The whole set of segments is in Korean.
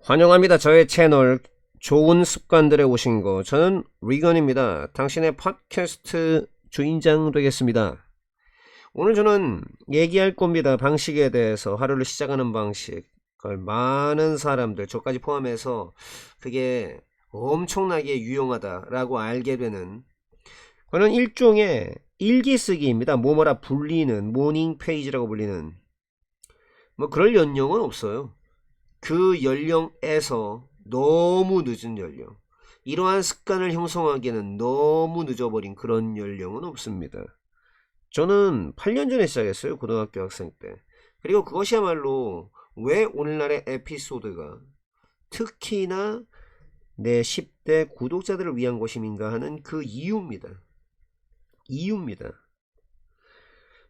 환영합니다. 저의 채널 좋은 습관들에 오신 거. 저는 리건입니다. 당신의 팟캐스트 주인장 되겠습니다. 오늘 저는 얘기할 겁니다. 방식에 대해서. 하루를 시작하는 방식. 그걸 많은 사람들, 저까지 포함해서 그게 엄청나게 유용하다라고 알게 되는, 그거는 일종의 일기 쓰기입니다. 뭐뭐라 불리는, 모닝 페이지라고 불리는, 뭐 그럴 연령은 없어요. 그 연령에서 너무 늦은 연령, 이러한 습관을 형성하기에는 너무 늦어버린 그런 연령은 없습니다. 저는 8년 전에 시작했어요. 고등학교 학생 때. 그리고 그것이야말로 왜 오늘날의 에피소드가 특히나 내 10대 구독자들을 위한 것임인가 하는 그 이유입니다.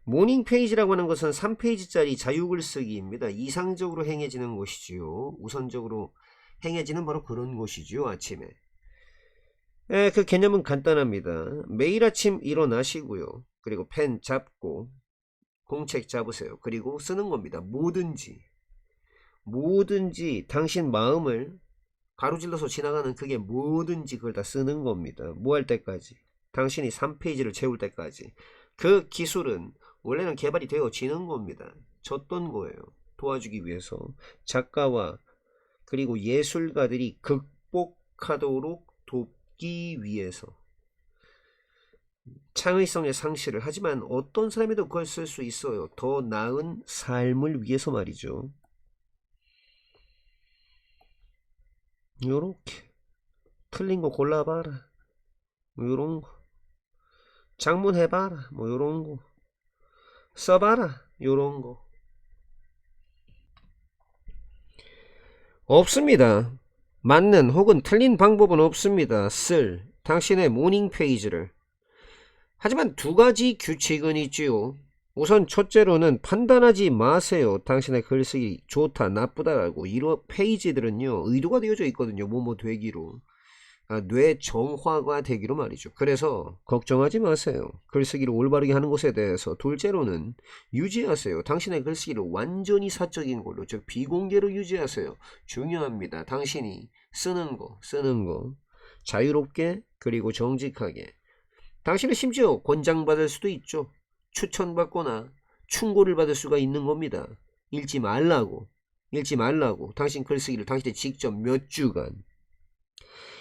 모닝 페이지라고 하는 것은 3페이지짜리 자유글쓰기입니다. 이상적으로 행해지는 것이지요. 우선적으로 행해지는 바로 그런 것이지요. 아침에. 그 개념은 간단합니다. 매일 아침 일어나시고요. 그리고 펜 잡고 공책 잡으세요. 그리고 쓰는 겁니다. 뭐든지 당신 마음을 가로질러서 지나가는, 그게 뭐든지 그걸 다 쓰는 겁니다. 뭐 할 때까지? 당신이 3페이지를 채울 때까지. 그 기술은 원래는 개발이 되어지는 겁니다. 줬던 거예요. 도와주기 위해서. 작가와 그리고 예술가들이 극복하도록 돕기 위해서. 창의성의 상실을, 하지만 어떤 사람이도 그걸 쓸 수 있어요. 더 나은 삶을 위해서 말이죠. 요렇게 틀린 거 골라봐라, 뭐 요런 거. 장문해봐라, 뭐 요런 거. 써봐라, 요런 거. 없습니다. 맞는 혹은 틀린 방법은 없습니다. 쓸 당신의 모닝 페이지를. 하지만 두 가지 규칙은 있지요. 우선 첫째로는 판단하지 마세요. 당신의 글쓰기 좋다 나쁘다라고. 이런 페이지들은요, 의도가 되어져 있거든요. 뭐뭐 되기로. 뇌 정화가 되기로 말이죠. 그래서 걱정하지 마세요. 글쓰기를 올바르게 하는 것에 대해서. 둘째로는 유지하세요. 당신의 글쓰기를 완전히 사적인 걸로, 즉 비공개로 유지하세요. 중요합니다. 당신이 쓰는 거 자유롭게 그리고 정직하게. 당신은 심지어 권장받을 수도 있죠. 추천받거나 충고를 받을 수가 있는 겁니다. 읽지 말라고. 당신 글쓰기를 당신이 직접 몇 주간.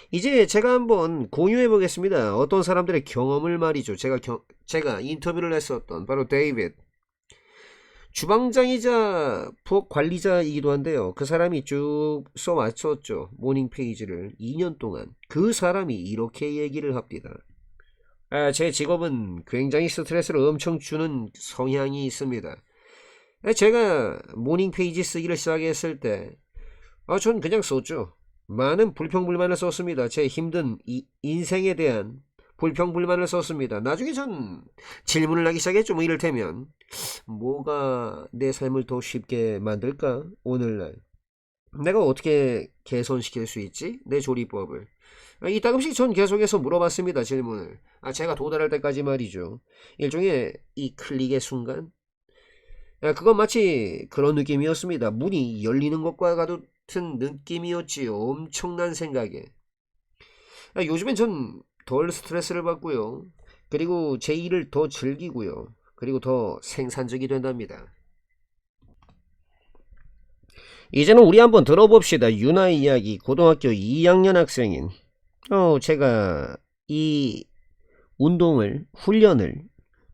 이제 제가 한번 공유해 보겠습니다. 어떤 사람들의 경험을 말이죠. 제가 인터뷰를 했었던 바로 데이빗, 주방장이자 부엌 관리자이기도 한데요. 그 사람이 쭉 써왔었죠. 모닝 페이지를 2년 동안. 그 사람이 이렇게 얘기를 합니다. 제 직업은 굉장히 스트레스를 엄청 주는 성향이 있습니다. 제가 모닝 페이지 쓰기를 시작했을 때 전 그냥 썼죠. 많은 불평불만을 썼습니다. 제 힘든 인생에 대한 불평불만을 썼습니다. 나중에 전 질문을 하기 시작했죠. 뭐 이를테면, 뭐가 내 삶을 더 쉽게 만들까? 오늘날 내가 어떻게 개선시킬 수 있지? 내 조리법을. 이따금씩 전 계속해서 물어봤습니다. 질문을. 제가 도달할 때까지 말이죠. 일종의 이 클릭의 순간, 그건 마치 그런 느낌이었습니다. 문이 열리는 것과 같은 느낌이었지요. 엄청난 생각에. 요즘엔 전 덜 스트레스를 받고요. 그리고 제 일을 더 즐기고요. 그리고 더 생산적이 된답니다. 이제는 우리 한번 들어봅시다. 유나의 이야기. 고등학교 2학년 학생인, 제가 이 훈련을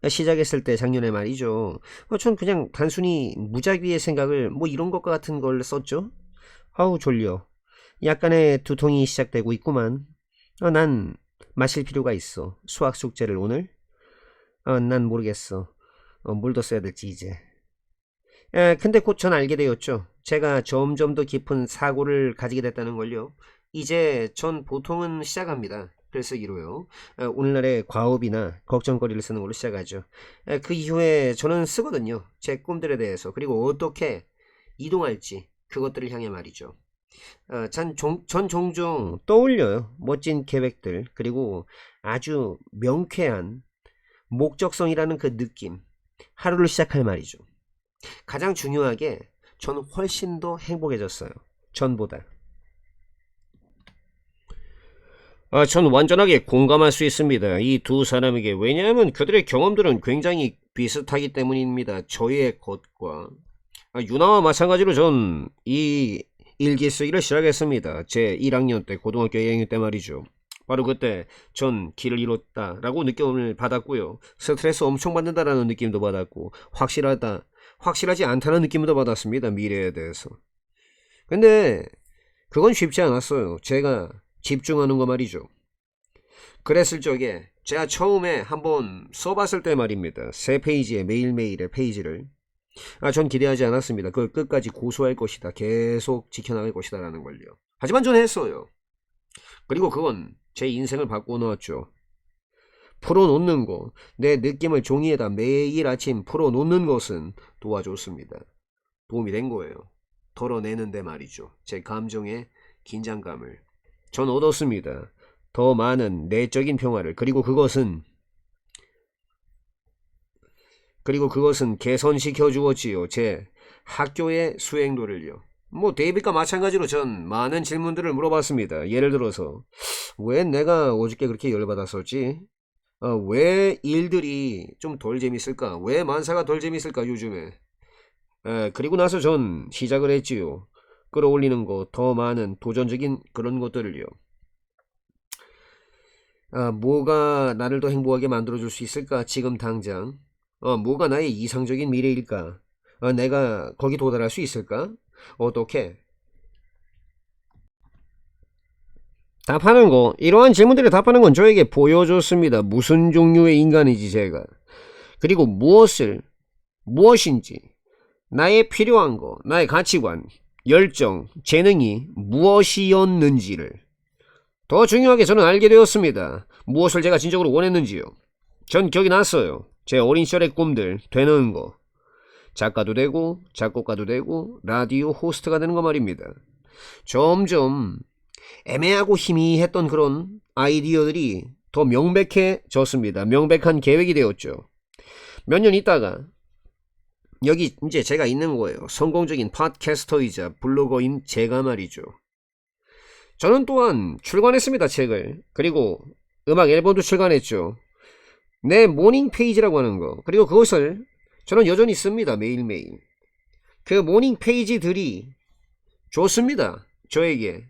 시작했을 때, 작년에 말이죠. 전 그냥 단순히 무작위의 생각을, 뭐 이런 것과 같은 걸 썼죠. 졸려. 약간의 두통이 시작되고 있구만. 난 마실 필요가 있어. 수학 숙제를 오늘? 난 모르겠어. 뭘 더 써야 될지 이제. 근데 곧 전 알게 되었죠. 제가 점점 더 깊은 사고를 가지게 됐다는 걸요. 이제 전 보통은 시작합니다. 글쓰기로요. 오늘날의 과업이나 걱정거리를 쓰는 걸로 시작하죠. 그 이후에 저는 쓰거든요. 제 꿈들에 대해서. 그리고 어떻게 이동할지, 그것들을 향해 말이죠. 전 종종 떠올려요. 멋진 계획들, 그리고 아주 명쾌한 목적성이라는 그 느낌. 하루를 시작할 말이죠. 가장 중요하게 저는 훨씬 더 행복해졌어요. 전보다. 전 완전하게 공감할 수 있습니다. 이 두 사람에게. 왜냐하면 그들의 경험들은 굉장히 비슷하기 때문입니다. 저의 것과. 유나와 마찬가지로 전 이 일기 쓰기를 시작했습니다. 제 1학년 때, 고등학교 1학년 때 말이죠. 바로 그때 전 길을 잃었다라고 느낌을 받았고요. 스트레스 엄청 받는다라는 느낌도 받았고, 확실하지 않다는 느낌도 받았습니다. 미래에 대해서. 근데 그건 쉽지 않았어요. 제가 집중하는 거 말이죠. 그랬을 적에 제가 처음에 한번 써봤을 때 말입니다. 세 페이지의 매일매일의 페이지를 전 기대하지 않았습니다. 그걸 끝까지 고수할 것이다. 계속 지켜나갈 것이다 라는 걸요. 하지만 전 했어요. 그리고 그건 제 인생을 바꾸어 놓았죠. 풀어놓는 거, 내 느낌을 종이에다 매일 아침 풀어놓는 것은 도와줬습니다. 도움이 된 거예요. 덜어내는데 말이죠. 제 감정의 긴장감을 전 얻었습니다. 더 많은 내적인 평화를. 그리고 그것은 개선시켜 주었지요. 제 학교의 수행도를요. 뭐 데이빗과 마찬가지로 전 많은 질문들을 물어봤습니다. 예를 들어서 왜 내가 어저께 그렇게 열받았었지? 왜 일들이 좀 덜 재밌을까? 왜 만사가 덜 재밌을까 요즘에? 그리고 나서 전 시작을 했지요. 끌어올리는 거, 더 많은 도전적인 그런 것들을요. 뭐가 나를 더 행복하게 만들어줄 수 있을까? 지금 당장. 뭐가 나의 이상적인 미래일까? 내가 거기 도달할 수 있을까? 어떻게? 답하는 거, 이러한 질문들에 답하는 건 저에게 보여줬습니다. 무슨 종류의 인간인지 제가. 그리고 무엇인지, 나의 필요한 거, 나의 가치관, 열정, 재능이 무엇이었는지를 더 중요하게 저는 알게 되었습니다. 무엇을 제가 진정으로 원했는지요. 전 기억이 났어요. 제 어린 시절의 꿈들 되는 거. 작가도 되고 작곡가도 되고 라디오 호스트가 되는 거 말입니다. 점점 애매하고 희미했던 그런 아이디어들이 더 명백해졌습니다. 명백한 계획이 되었죠. 몇 년 있다가 여기 이제 제가 있는 거예요. 성공적인 팟캐스터이자 블로거인 제가 말이죠. 저는 또한 출간했습니다. 책을. 그리고 음악 앨범도 출간했죠. 내 모닝 페이지라고 하는 거. 그리고 그것을 저는 여전히 씁니다. 매일매일. 그 모닝 페이지들이 좋습니다. 저에게.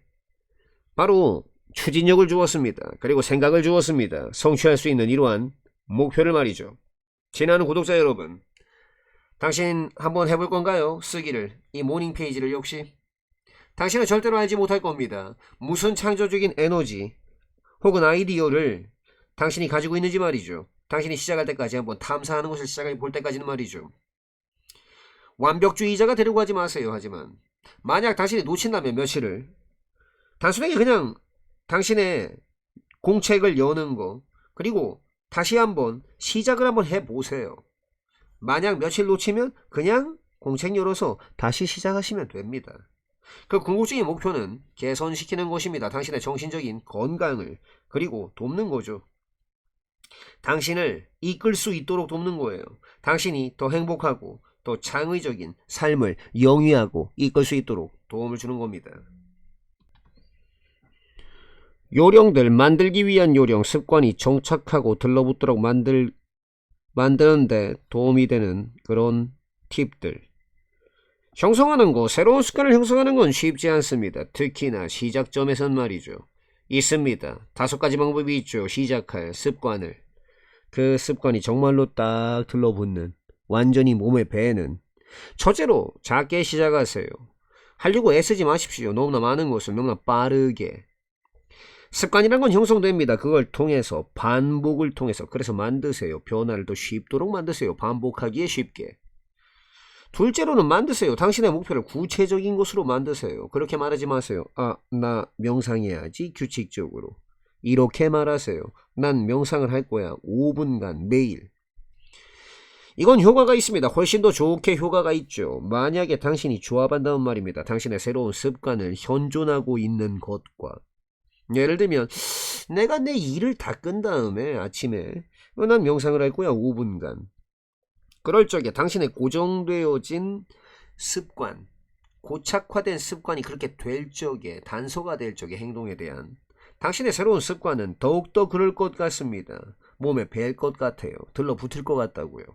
바로 추진력을 주었습니다. 그리고 생각을 주었습니다. 성취할 수 있는 이러한 목표를 말이죠. 지나는 구독자 여러분, 당신 한번 해볼 건가요? 쓰기를. 이 모닝 페이지를 역시. 당신은 절대로 알지 못할 겁니다. 무슨 창조적인 에너지 혹은 아이디어를 당신이 가지고 있는지 말이죠. 당신이 시작할 때까지 한번 탐사하는 것을 시작해 볼 때까지는 말이죠. 완벽주의자가 되려고 하지 마세요. 하지만 만약 당신이 놓친다면 며칠을 단순하게 그냥 당신의 공책을 여는 거, 그리고 다시 한번 시작을 한번 해보세요. 만약 며칠 놓치면 그냥 공책 열어서 다시 시작하시면 됩니다. 그 궁극적인 목표는 개선시키는 것입니다. 당신의 정신적인 건강을. 그리고 돕는 거죠. 당신을 이끌 수 있도록 돕는 거예요. 당신이 더 행복하고 더 창의적인 삶을 영위하고 이끌 수 있도록 도움을 주는 겁니다. 요령들, 만들기 위한 요령, 습관이 정착하고 들러붙도록 만드는데 도움이 되는 그런 팁들. 형성하는 거, 새로운 습관을 형성하는 건 쉽지 않습니다. 특히나 시작점에선 말이죠. 있습니다. 5가지 방법이 있죠. 시작할 습관을. 그 습관이 정말로 딱 들러붙는, 완전히 몸에 배는. 첫째로 작게 시작하세요. 하려고 애쓰지 마십시오. 너무나 많은 것을 너무나 빠르게. 습관이란 건 형성됩니다. 그걸 통해서, 반복을 통해서. 그래서 만드세요. 변화를 더 쉽도록 만드세요. 반복하기에 쉽게. 둘째로는 만드세요. 당신의 목표를 구체적인 것으로 만드세요. 그렇게 말하지 마세요. 나 명상해야지. 규칙적으로. 이렇게 말하세요. 난 명상을 할 거야. 5분간 매일. 이건 효과가 있습니다. 훨씬 더 좋게 효과가 있죠. 만약에 당신이 조합한다는 말입니다. 당신의 새로운 습관을 현존하고 있는 것과. 예를 들면 내가 내 일을 다 끈 다음에 아침에 난 명상을 할 거야. 5분간. 그럴 적에 당신의 고정되어진 습관, 고착화된 습관이 그렇게 될 적에, 단서가 될 적에 행동에 대한 당신의 새로운 습관은 더욱더 그럴 것 같습니다. 몸에 뵐 것 같아요. 들러붙을 것 같다고요.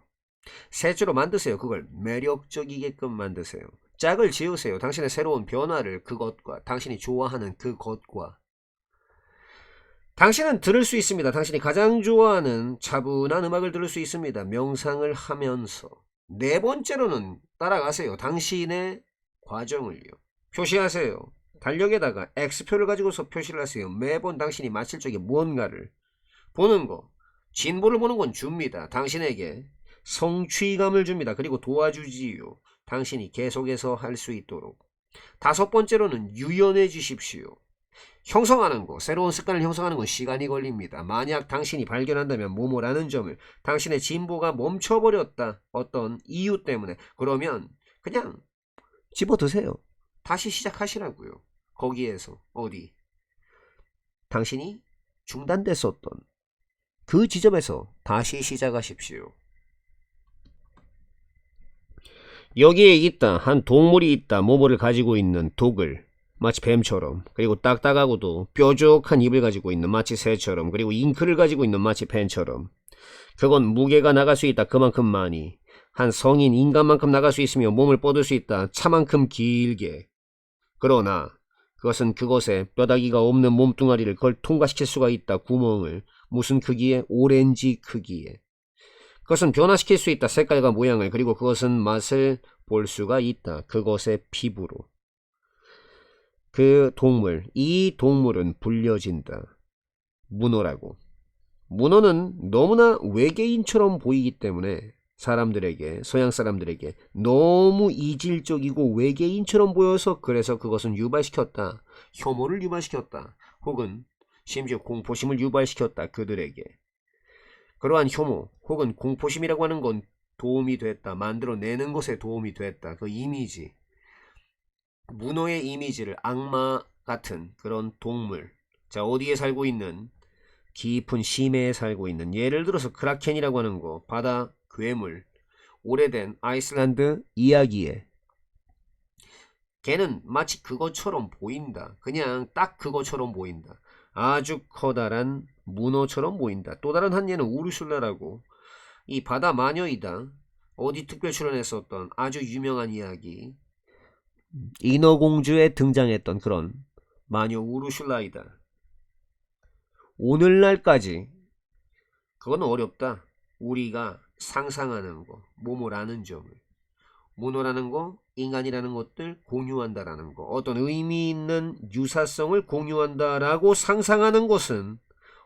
셋째로 만드세요. 그걸 매력적이게끔 만드세요. 짝을 지으세요. 당신의 새로운 변화를 그것과 당신이 좋아하는 그것과. 당신은 들을 수 있습니다. 당신이 가장 좋아하는 차분한 음악을 들을 수 있습니다. 명상을 하면서. 네 번째로는 따라가세요. 당신의 과정을요. 표시하세요. 달력에다가 X표를 가지고서 표시를 하세요. 매번 당신이 마칠 적에 무언가를 보는 거. 진보를 보는 건 줍니다. 당신에게 성취감을 줍니다. 그리고 도와주지요. 당신이 계속해서 할 수 있도록. 다섯 번째로는 유연해지십시오. 형성하는 거, 새로운 습관을 형성하는 건 시간이 걸립니다. 만약 당신이 발견한다면 뭐뭐라는 점을 당신의 진보가 멈춰버렸다. 어떤 이유 때문에. 그러면 그냥 집어드세요. 다시 시작하시라고요. 거기에서 어디? 당신이 중단됐었던 그 지점에서 다시 시작하십시오. 여기에 있다. 한 동물이 있다. 모모를 가지고 있는 독을. 마치 뱀처럼. 그리고 딱딱하고도 뾰족한 입을 가지고 있는 마치 새처럼. 그리고 잉크를 가지고 있는 마치 펜처럼. 그건 무게가 나갈 수 있다. 그만큼 많이. 한 성인 인간만큼 나갈 수 있으며 몸을 뻗을 수 있다. 차만큼 길게. 그러나 그것은 그것에 뼈다귀가 없는 몸뚱아리를 그걸 통과시킬 수가 있다. 구멍을. 무슨 크기에? 오렌지 크기에. 그것은 변화시킬 수 있다. 색깔과 모양을. 그리고 그것은 맛을 볼 수가 있다. 그것의 피부로. 그 동물, 이 동물은 불려진다. 문어라고. 문어는 너무나 외계인처럼 보이기 때문에 사람들에게, 서양 사람들에게 너무 이질적이고 외계인처럼 보여서 그래서 그것은 유발시켰다. 혐오를 유발시켰다. 혹은 심지어 공포심을 유발시켰다. 그들에게. 그러한 혐오 혹은 공포심이라고 하는 건 도움이 됐다. 만들어내는 것에 도움이 됐다. 그 이미지. 문어의 이미지를 악마 같은 그런 동물. 자, 어디에 살고 있는? 깊은 심해에 살고 있는. 예를 들어서 크라켄이라고 하는 거. 바다 괴물. 오래된 아이슬란드 이야기에. 걔는 마치 그것처럼 보인다. 그냥 딱 그것처럼 보인다. 아주 커다란 문어처럼 보인다. 또 다른 한 예는 우르슐라라고. 이 바다 마녀이다. 어디 특별 출연했었던 아주 유명한 이야기. 인어공주에 등장했던 그런 마녀 우르슐라이다. 오늘날까지 그건 어렵다. 우리가 상상하는 거, 모모라는 점을. 문어라는 거, 인간이라는 것들 공유한다라는 거. 어떤 의미 있는 유사성을 공유한다라고 상상하는 것은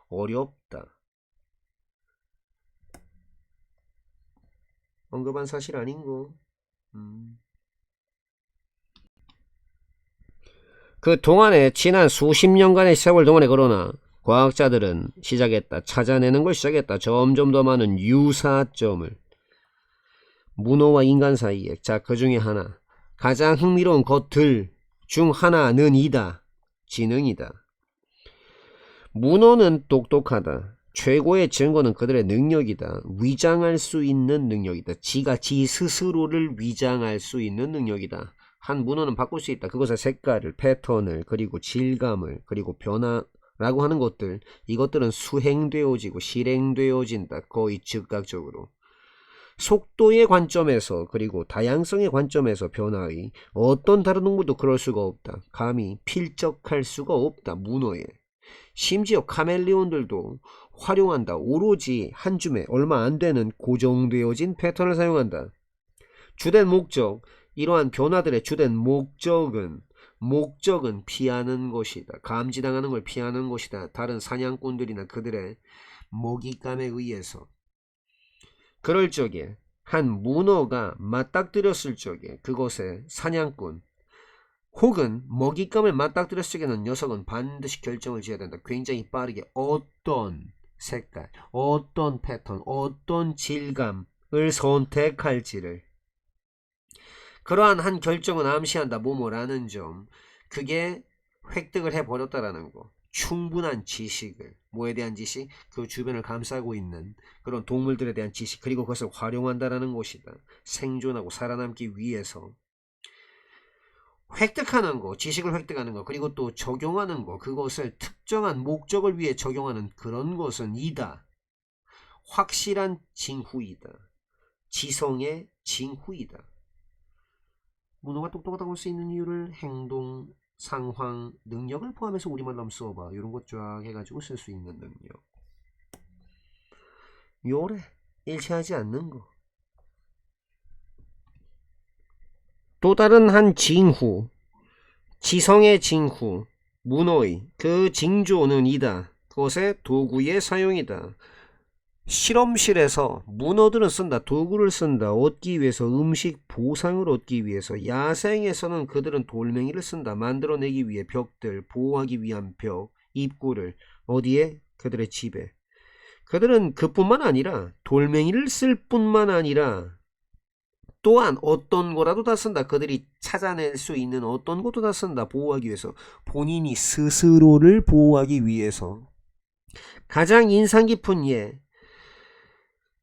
어렵다. 언급한 사실 아닌 거. 그 동안에 지난 수십 년간의 세월 동안에 그러나 과학자들은 시작했다. 찾아내는 걸 시작했다. 점점 더 많은 유사점을. 문어와 인간 사이에. 자, 그 중에 하나. 가장 흥미로운 것들 중 하나는 이다. 지능이다. 문어는 똑똑하다. 최고의 증거는 그들의 능력이다. 위장할 수 있는 능력이다. 지가 지 스스로를 위장할 수 있는 능력이다. 한 문어는 바꿀 수 있다. 그것의 색깔을, 패턴을, 그리고 질감을, 그리고 변화라고 하는 것들. 이것들은 수행되어지고 실행되어진다. 거의 즉각적으로. 속도의 관점에서 그리고 다양성의 관점에서 변화의 어떤 다른 동물도 그럴 수가 없다. 감히 필적할 수가 없다. 문어에. 심지어 카멜레온들도 활용한다. 오로지 한 줌에 얼마 안 되는 고정되어진 패턴을 사용한다. 주된 목적, 이러한 변화들의 주된 목적은 피하는 것이다. 감지당하는 걸 피하는 것이다. 다른 사냥꾼들이나 그들의 먹잇감에 의해서. 그럴 적에 한 문어가 맞닥뜨렸을 적에 그것의 사냥꾼 혹은 먹잇감을 맞닥뜨렸을 적에는 녀석은 반드시 결정을 지어야 된다. 굉장히 빠르게 어떤 색깔, 어떤 패턴, 어떤 질감을 선택할지를. 그러한 한 결정은 암시한다. 뭐뭐라는 점. 그게 획득을 해버렸다라는 거. 충분한 지식을. 뭐에 대한 지식? 그 주변을 감싸고 있는 그런 동물들에 대한 지식. 그리고 그것을 활용한다라는 것이다. 생존하고 살아남기 위해서. 획득하는 거, 지식을 획득하는 거, 그리고 또 적용하는 거, 그것을 특정한 목적을 위해 적용하는 그런 것은 이다. 확실한 징후이다. 지성의 징후이다. 문어가 똑똑하다고 할 수 있는 이유를 행동, 상황, 능력을 포함해서 우리말로 한번 써봐. 이런 것 쫙 해가지고 쓸 수 있는 능력. 요래 일치하지 않는 거. 또 다른 한 징후, 지성의 징후, 문어의 그 징조는 이다. 그것의 도구의 사용이다. 실험실에서 문어들은 쓴다. 도구를 쓴다. 얻기 위해서, 음식 보상을 얻기 위해서. 야생에서는 그들은 돌멩이를 쓴다. 만들어내기 위해 벽들, 보호하기 위한 벽, 입구를. 어디에? 그들의 집에. 그들은 그뿐만 아니라 돌멩이를 쓸 뿐만 아니라 또한 어떤 거라도 다 쓴다. 그들이 찾아낼 수 있는 어떤 것도 다 쓴다. 보호하기 위해서. 본인이 스스로를 보호하기 위해서. 가장 인상 깊은 예,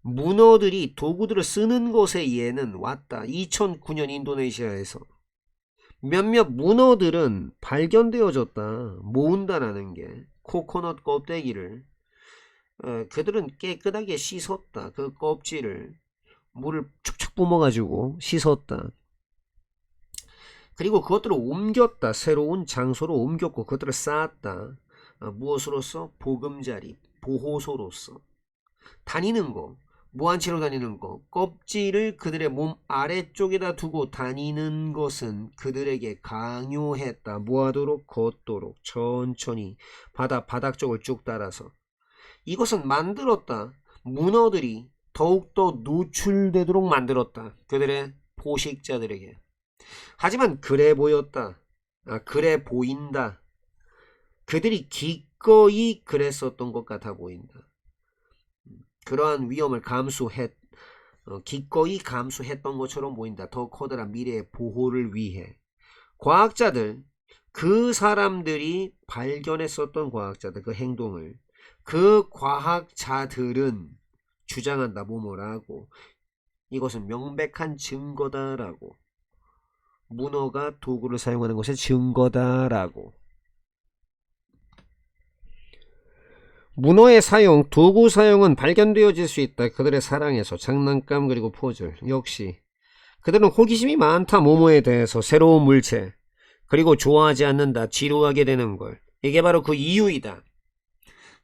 문어들이 도구들을 쓰는 것의 예는 왔다. 2009년 인도네시아에서 몇몇 문어들은 발견되어졌다. 모은다라는 게. 코코넛 껍데기를 그들은 깨끗하게 씻었다. 그 껍질을 물을 축축 뿜어가지고 씻었다. 그리고 그것들을 옮겼다. 새로운 장소로 옮겼고 그것들을 쌓았다. 무엇으로서? 보금자리, 보호소로서. 다니는 거, 무한치로 다니는 거, 껍질을 그들의 몸 아래쪽에다 두고 다니는 것은 그들에게 강요했다. 뭐하도록? 걷도록, 천천히 바닥 쪽을 쭉 따라서. 이것은 만들었다. 문어들이 더욱더 노출되도록 만들었다. 그들의 포식자들에게. 하지만 그래 보였다. 그래 보인다. 그들이 기꺼이 그랬었던 것 같아 보인다. 그러한 위험을 기꺼이 감수했던 것처럼 보인다. 더 커다란 미래의 보호를 위해. 과학자들, 그 사람들이 발견했었던 과학자들, 그 행동을, 그 과학자들은 주장한다. 뭐라고? 이것은 명백한 증거다라고. 문어가 도구를 사용하는 것의 증거다라고. 문어의 사용, 도구 사용은 발견되어질 수 있다. 그들의 사랑에서. 장난감 그리고 포즈. 역시 그들은 호기심이 많다. 모모에 대해서. 새로운 물체. 그리고 좋아하지 않는다. 지루하게 되는 걸. 이게 바로 그 이유이다.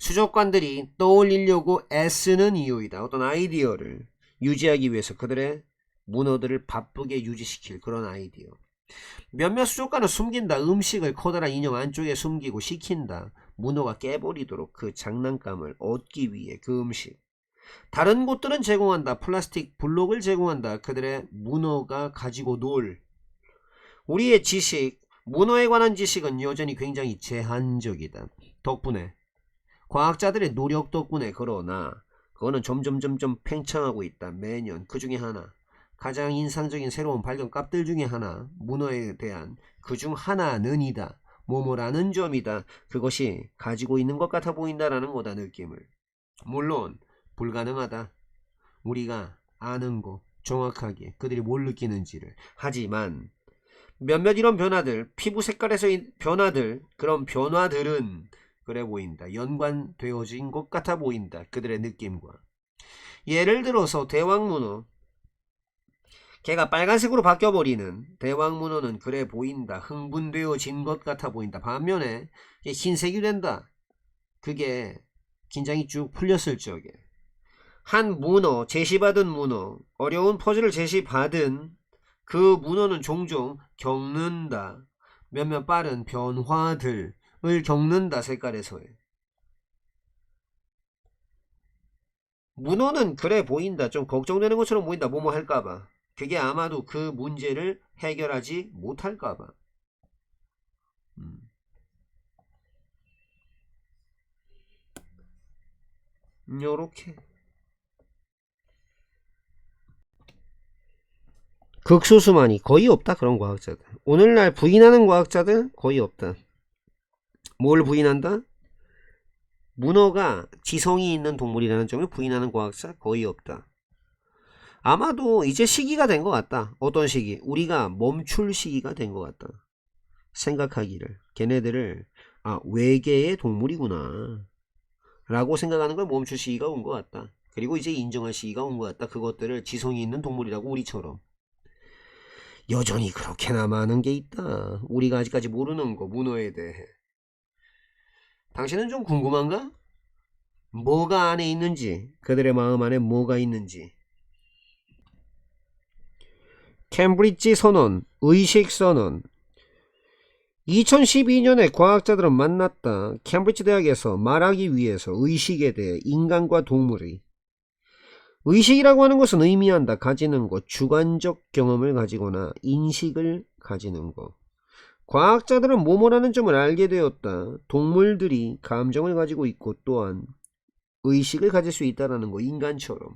수족관들이 떠올리려고 애쓰는 이유이다. 어떤 아이디어를 유지하기 위해서 그들의 문어들을 바쁘게 유지시킬 그런 아이디어. 몇몇 수족관은 숨긴다. 음식을 커다란 인형 안쪽에 숨기고 식힌다. 문어가 깨버리도록 그 장난감을 얻기 위해 그 음식. 다른 곳들은 제공한다. 플라스틱 블록을 제공한다. 그들의 문어가 가지고 놀. 우리의 지식, 문어에 관한 지식은 여전히 굉장히 제한적이다. 덕분에, 과학자들의 노력 덕분에. 그러나 그거는 점점 팽창하고 있다. 매년. 그 중에 하나, 가장 인상적인 새로운 발견 값들 중에 하나, 문어에 대한 그 중 하나는 이다. 뭐뭐라는 점이다. 그것이 가지고 있는 것 같아 보인다라는 거다. 느낌을. 물론 불가능하다. 우리가 아는 거 정확하게 그들이 뭘 느끼는지를. 하지만 몇몇 이런 변화들, 피부 색깔에서의 변화들, 그런 변화들은 그래 보인다. 연관되어진 것 같아 보인다. 그들의 느낌과. 예를 들어서 대왕문어, 걔가 빨간색으로 바뀌어버리는 대왕문어는 그래 보인다. 흥분되어진 것 같아 보인다. 반면에 흰색이 된다. 그게 긴장이 쭉 풀렸을 적에. 한 문어, 제시받은 문어, 어려운 퍼즐을 제시받은 그 문어는 종종 겪는다. 몇몇 빠른 변화들을 겪는다. 색깔에서의. 문어는 그래 보인다. 좀 걱정되는 것처럼 보인다. 뭐뭐 할까봐. 그게 아마도 그 문제를 해결하지 못할까봐. 요렇게. 극소수만이, 거의 없다. 그런 과학자들. 오늘날 부인하는 과학자들 거의 없다. 뭘 부인한다? 문어가 지성이 있는 동물이라는 점을 부인하는 과학자 거의 없다. 아마도 이제 시기가 된 것 같다. 어떤 시기? 우리가 멈출 시기가 된 것 같다. 생각하기를, 걔네들을 외계의 동물이구나 라고 생각하는 걸 멈출 시기가 온 것 같다. 그리고 이제 인정할 시기가 온 것 같다. 그것들을 지성이 있는 동물이라고 우리처럼. 여전히 그렇게나 많은 게 있다. 우리가 아직까지 모르는 거, 문어에 대해. 당신은 좀 궁금한가? 뭐가 안에 있는지, 그들의 마음 안에 뭐가 있는지. 캠브리지 선언, 의식 선언. 2012년에 과학자들은 만났다. 캠브리지 대학에서 말하기 위해서 의식에 대해 인간과 동물의 의식이라고 하는 것은 의미한다. 가지는 것, 주관적 경험을 가지거나 인식을 가지는 것. 과학자들은 뭐뭐라는 점을 알게 되었다. 동물들이 감정을 가지고 있고 또한 의식을 가질 수 있다는 거, 인간처럼.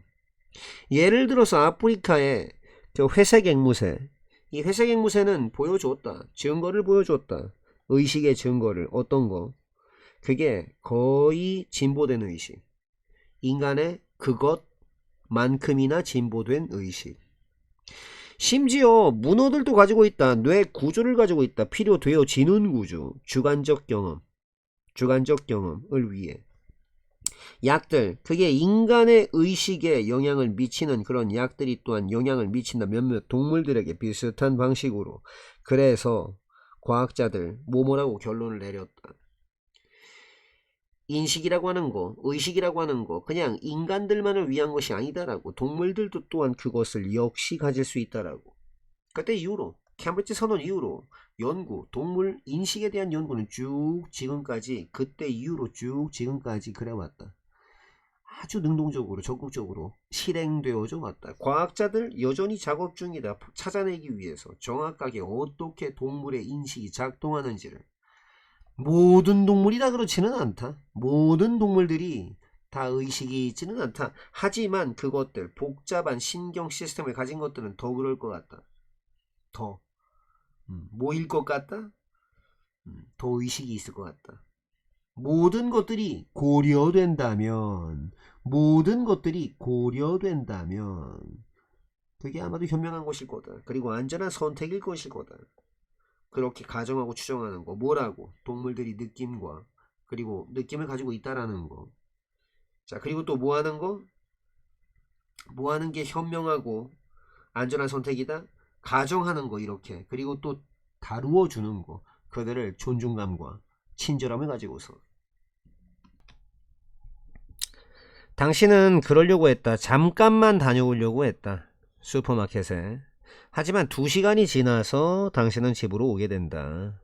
예를 들어서 아프리카의 저 회색 앵무새, 이 회색 앵무새는 보여줬다. 증거를 보여줬다. 의식의 증거를. 어떤 거? 그게 거의 진보된 의식. 인간의 그것만큼이나 진보된 의식. 심지어 문어들도 가지고 있다. 뇌 구조를 가지고 있다. 필요되어지는 구조. 주관적 경험을 위해. 약들, 그게 인간의 의식에 영향을 미치는 그런 약들이 또한 영향을 미친다. 몇몇 동물들에게 비슷한 방식으로. 그래서 과학자들 뭐뭐라고 결론을 내렸다. 인식이라고 하는 거, 의식이라고 하는 거 그냥 인간들만을 위한 것이 아니다라고. 동물들도 또한 그것을 역시 가질 수 있다라고. 그때 이후로, 캠브리지 선언 이후로 연구, 동물 인식에 대한 연구는 쭉 지금까지, 그때 이후로 쭉 지금까지 그래왔다. 아주 능동적으로 적극적으로 실행되어져 왔다. 과학자들 여전히 작업 중이다. 찾아내기 위해서 정확하게 어떻게 동물의 인식이 작동하는지를. 모든 동물이 다 그렇지는 않다. 모든 동물들이 다 의식이 있지는 않다. 하지만 그것들 복잡한 신경 시스템을 가진 것들은 더 그럴 것 같다. 더 뭐일 것 같다? 더 의식이 있을 것 같다. 모든 것들이 고려된다면 그게 아마도 현명한 것일 거다. 그리고 안전한 선택일 것일 거다. 그렇게 가정하고 추정하는 거. 뭐라고? 동물들이 느낌과 그리고 느낌을 가지고 있다라는 거. 자, 그리고 또 뭐 하는 거? 뭐 하는 게 현명하고 안전한 선택이다? 가정하는 거. 이렇게. 그리고 또 다루어 주는 거. 그들을 존중감과 친절함을 가지고서. 당신은 그러려고 했다. 잠깐만 다녀오려고 했다. 슈퍼마켓에. 하지만 2시간이 지나서 당신은 집으로 오게 된다.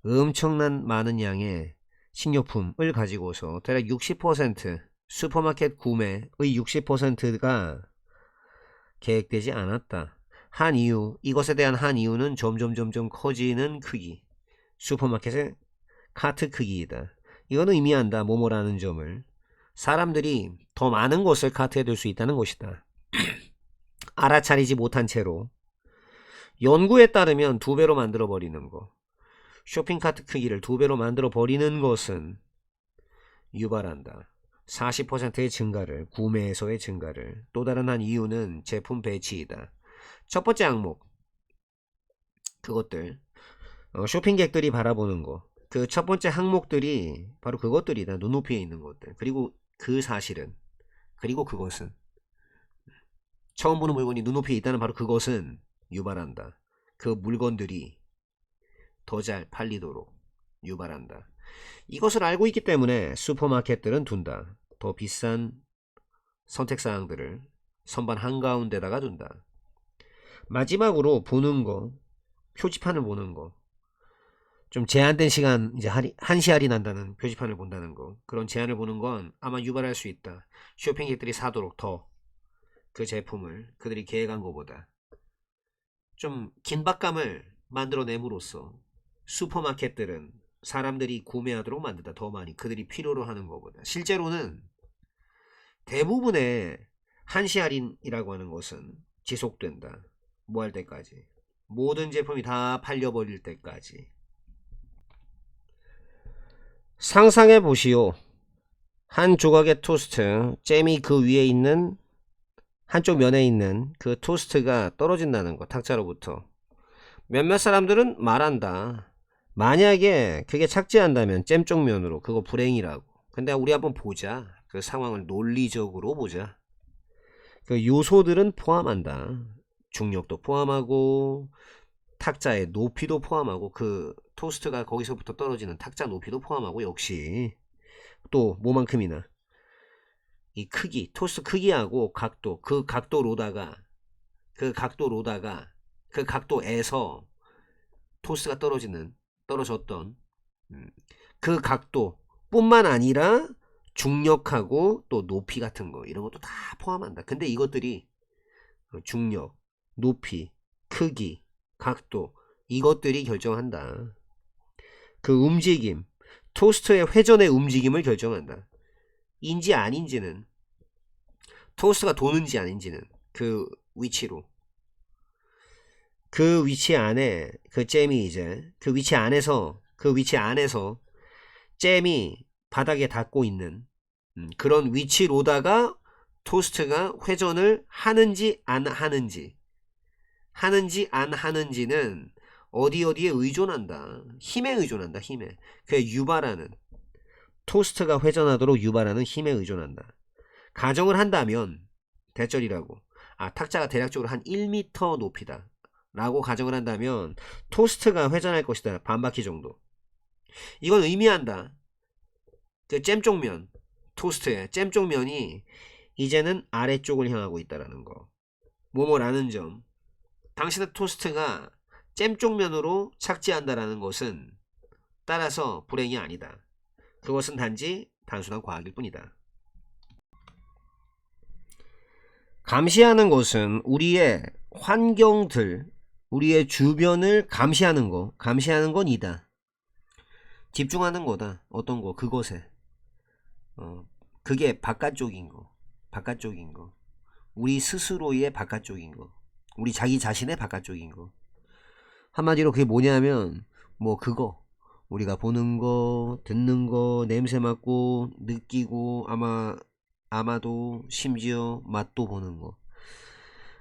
엄청난 많은 양의 식료품을 가지고서 대략 60% 슈퍼마켓 구매의 60%가 계획되지 않았다. 한 이유, 이것에 대한 한 이유는 점점 커지는 크기. 슈퍼마켓의 카트 크기이다. 이거는 의미한다. 뭐뭐라는 점을. 사람들이 더 많은 것을 카트에 둘 수 있다는 것이다. 알아차리지 못한 채로. 연구에 따르면 2배로 만들어 버리는 거. 쇼핑카트 크기를 2배로 만들어 버리는 것은 유발한다. 40%의 증가를, 구매에서의 증가를. 또 다른 한 이유는 제품 배치이다. 첫 번째 항목, 그것들 쇼핑객들이 바라보는 거. 그 첫 번째 항목들이 바로 그것들이다. 눈높이에 있는 것들. 그리고 그 사실은, 그리고 그것은, 처음 보는 물건이 눈높이에 있다는 바로 그것은 유발한다. 그 물건들이 더 잘 팔리도록 유발한다. 이것을 알고 있기 때문에 슈퍼마켓들은 둔다. 더 비싼 선택사항들을 선반 한가운데다가 둔다. 마지막으로 보는 거, 표지판을 보는 거. 좀 제한된 시간, 이제 1시 할인한다는 표지판을 본다는 거. 그런 제한을 보는 건 아마 유발할 수 있다. 쇼핑객들이 사도록 더 그 제품을 그들이 계획한 것보다 좀 긴박감을 만들어냄으로써 슈퍼마켓들은 사람들이 구매하도록 만든다. 더 많이 그들이 필요로 하는 것보다. 실제로는 대부분의 1시 할인이라고 하는 것은 지속된다. 뭐 할 때까지? 모든 제품이 다 팔려버릴 때까지. 상상해 보시오. 한 조각의 토스트, 잼이 그 위에 있는 한쪽 면에 있는 그 토스트가 떨어진다는 거. 탁자로부터. 몇몇 사람들은 말한다. 만약에 그게 착지한다면 잼쪽면으로 그거 불행이라고. 근데 우리 한번 보자. 그 상황을 논리적으로 보자. 그 요소들은 포함한다. 중력도 포함하고 탁자의 높이도 포함하고 그 토스트가 거기서부터 떨어지는 탁자 높이도 포함하고 역시 또 뭐만큼이나 이 크기, 토스트 크기하고 각도, 그 각도에서 토스트가 떨어졌던 그 각도 뿐만 아니라 중력하고 또 높이 같은 거 이런 것도 다 포함한다. 근데 이것들이 중력, 높이, 크기, 각도 이것들이 결정한다. 그 움직임, 토스트의 회전의 움직임을 결정한다. 인지 아닌지는 토스트가 도는지 아닌지는 그 위치로 그 위치 안에 그 잼이 이제 그 위치 안에서 잼이 바닥에 닿고 있는 그런 위치로다가 토스트가 회전을 하는지 안 하는지는 어디에 의존한다. 힘에 의존한다. 힘에. 그 유발하는 토스트가 회전하도록 유발하는 힘에 의존한다. 가정을 한다면 대절이라고. 탁자가 대략적으로 한 1m 높이다. 라고 가정을 한다면 토스트가 회전할 것이다. 반바퀴 정도. 이건 의미한다. 그 잼쪽면, 토스트의 잼쪽면이 이제는 아래쪽을 향하고 있다라는 거. 뭐뭐라는 점. 당신의 토스트가 잼쪽면으로 착지한다라는 것은 따라서 불행이 아니다. 그것은 단지 단순한 과학일 뿐이다. 감시하는 것은 우리의 환경들, 우리의 주변을 감시하는 건 이다. 집중하는 거다. 어떤 거, 그것에. 그게 바깥쪽인 거. 우리 스스로의 바깥쪽인 거. 우리 자기 자신의 바깥쪽인 거. 한마디로 그게 뭐냐면, 그거. 우리가 보는 거, 듣는 거, 냄새 맡고, 느끼고, 아마도, 심지어, 맛도 보는 거.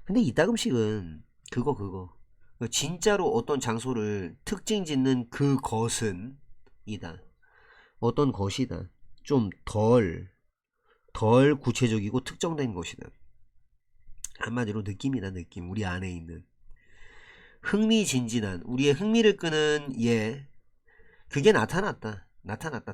근데 이따금씩은, 그거. 진짜로 어떤 장소를 특징 짓는 그것은, 이다. 어떤 것이다. 좀 덜 구체적이고 특정된 것이다. 한마디로 느낌이다. 느낌. 우리 안에 있는 흥미진진한 우리의 흥미를 끄는 그게 나타났다.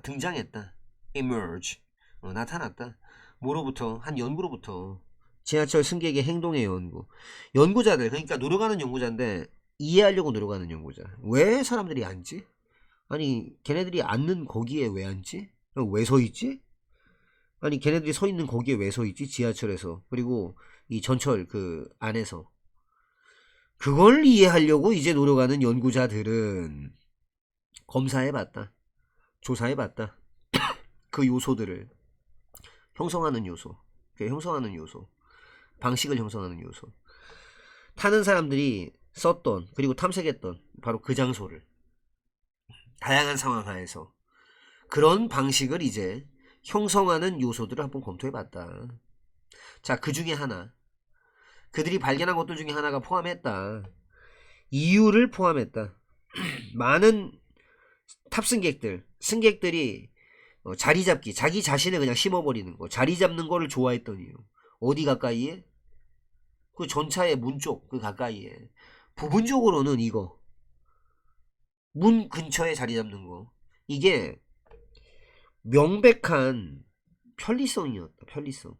등장했다. emerge. 나타났다. 뭐로부터? 한 연구로부터. 지하철 승객의 행동의 연구. 연구자들, 그러니까 노력하는 연구자인데 이해하려고 노력하는 연구자. 왜 사람들이 앉지? 아니 걔네들이 앉는 거기에 왜 앉지? 왜 서 있지? 아니 걔네들이 서 있는 거기에 왜 서 있지? 지하철에서. 그리고 이 전철 그 안에서. 그걸 이해하려고 이제 노력하는 연구자들은 검사해봤다. 조사해봤다. 그 요소들을 형성하는 요소. 방식을 형성하는 요소. 타는 사람들이 썼던 그리고 탐색했던 바로 그 장소를 다양한 상황 하에서 그런 방식을 이제 형성하는 요소들을 한번 검토해봤다. 자, 그 중에 하나. 그들이 발견한 것들 중에 하나가 포함했다. 이유를 포함했다. 많은 승객들이 자리 잡기, 자기 자신을 그냥 심어버리는 거. 자리 잡는 거를 좋아했던 이유. 어디 가까이에? 그 전차의 문 쪽, 그 가까이에. 부분적으로는 이거. 문 근처에 자리 잡는 거. 이게 명백한 편리성이었다. 편리성.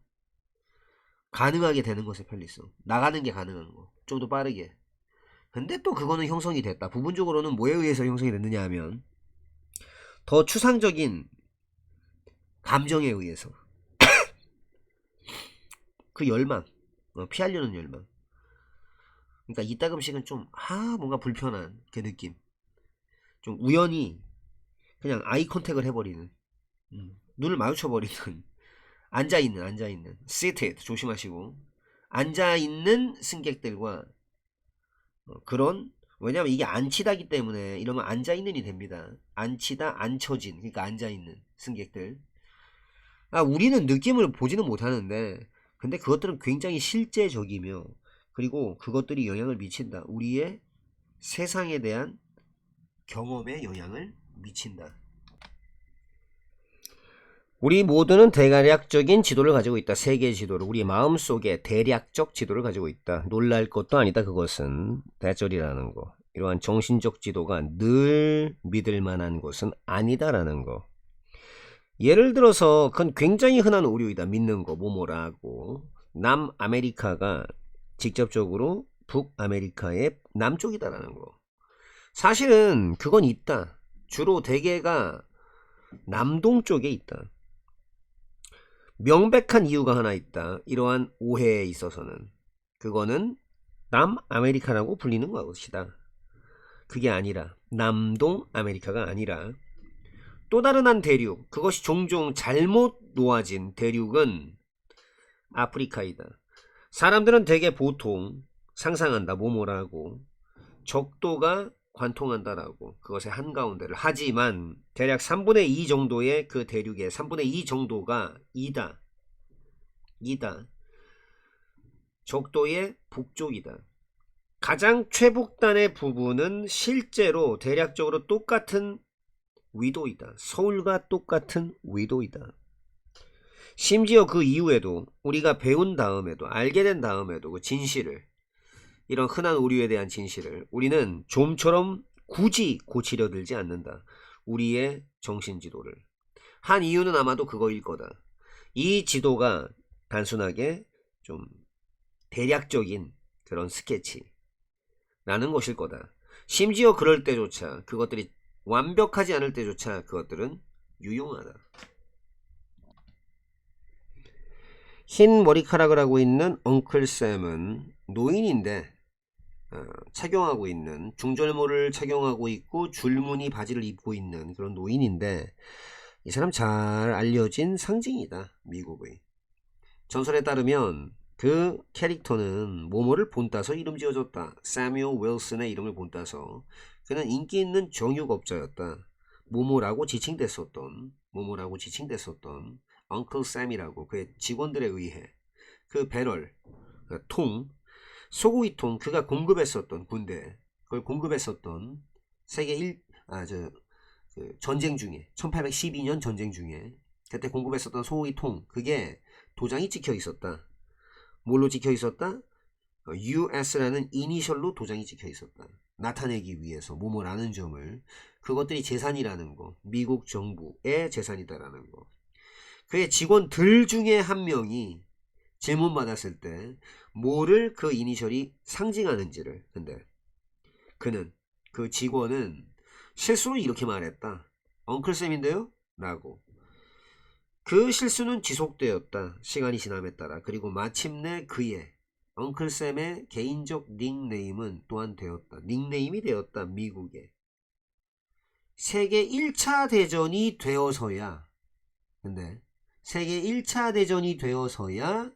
가능하게 되는 것의 편리성. 나가는 게 가능한 거. 좀 더 빠르게. 근데 또 그거는 형성이 됐다. 부분적으로는 뭐에 의해서 형성이 됐느냐 하면 더 추상적인 감정에 의해서. 그 열망. 피하려는 열망. 그러니까 이따금씩은 좀 뭔가 불편한 그 느낌. 좀 우연히 그냥 아이 컨택을 해버리는 눈을 마주쳐버리는 앉아있는 seated 조심하시고 앉아있는 승객들과 그런 왜냐면 이게 앉히다기 때문에 이러면 앉아있는이 됩니다. 앉히다 앉혀진 그러니까 앉아있는 승객들 우리는 느낌을 보지는 못하는데 근데 그것들은 굉장히 실제적이며 그리고 그것들이 영향을 미친다. 우리의 세상에 대한 경험에 영향을 미친다. 우리 모두는 대략적인 지도를 가지고 있다. 세계 지도를. 우리 마음속에 대략적 지도를 가지고 있다. 놀랄 것도 아니다. 그것은 대절이라는 거. 이러한 정신적 지도가 늘 믿을 만한 것은 아니다라는 거. 예를 들어서 그건 굉장히 흔한 오류이다. 믿는 거 뭐뭐라고. 남아메리카가 직접적으로 북아메리카의 남쪽이다라는 거. 사실은 그건 있다. 주로 대개가 남동쪽에 있다. 명백한 이유가 하나 있다. 이러한 오해에 있어서는. 그거는 남아메리카라고 불리는 것이다. 그게 아니라 남동 아메리카가 아니라 또 다른 한 대륙, 그것이 종종 잘못 놓아진 대륙은 아프리카이다. 사람들은 대개 보통 상상한다. 뭐뭐라고. 적도가 관통한다라고. 그것의 한가운데를. 하지만 대략 3분의 2 정도의 그 대륙의 3분의 2 정도가 이다. 적도의 북쪽이다. 가장 최북단의 부분은 실제로 대략적으로 똑같은 위도이다. 서울과 똑같은 위도이다. 심지어 그 이후에도 우리가 배운 다음에도 알게 된 다음에도 그 진실을, 이런 흔한 오류에 대한 진실을 우리는 좀처럼 굳이 고치려 들지 않는다. 우리의 정신지도를. 한 이유는 아마도 그거일 거다. 이 지도가 단순하게 좀 대략적인 그런 스케치라는 것일 거다. 심지어 그럴 때조차, 그것들이 완벽하지 않을 때조차 그것들은 유용하다. 흰 머리카락을 하고 있는 엉클샘은 노인인데 착용하고 있는, 중절모를 착용하고 있고 줄무늬 바지를 입고 있는 그런 노인인데, 이 사람 잘 알려진 상징이다. 미국의. 전설에 따르면 그 캐릭터는 모모를 본따서 이름 지어줬다. 사뮤얼 윌슨의 이름을 본따서. 그는 인기 있는 정육업자였다. 모모라고 지칭됐었던 엉클 샘이라고 그의 직원들에 의해 그 배럴, 그 통, 소고기통, 그가 공급했었던 군대, 그걸 공급했었던 세계 전쟁 중에 1812년 전쟁 중에 그때 공급했었던 소고기통, 그게 도장이 찍혀 있었다. 뭘로 찍혀 있었다? US라는 이니셜로 도장이 찍혀 있었다. 나타내기 위해서 모모라는 점을. 그것들이 재산이라는 거, 미국 정부의 재산이다라는 거. 그의 직원들 중에 한 명이 질문 받았을 때 뭐를 그 이니셜이 상징하는지를, 근데 그 직원은 실수로 이렇게 말했다. 엉클쌤인데요? 라고. 그 실수는 지속되었다. 시간이 지남에 따라. 그리고 마침내 그의 엉클쌤의 개인적 닉네임은 또한 되었다. 닉네임이 되었다. 미국에. 세계 1차 대전이 되어서야, 근데 세계 1차 대전이 되어서야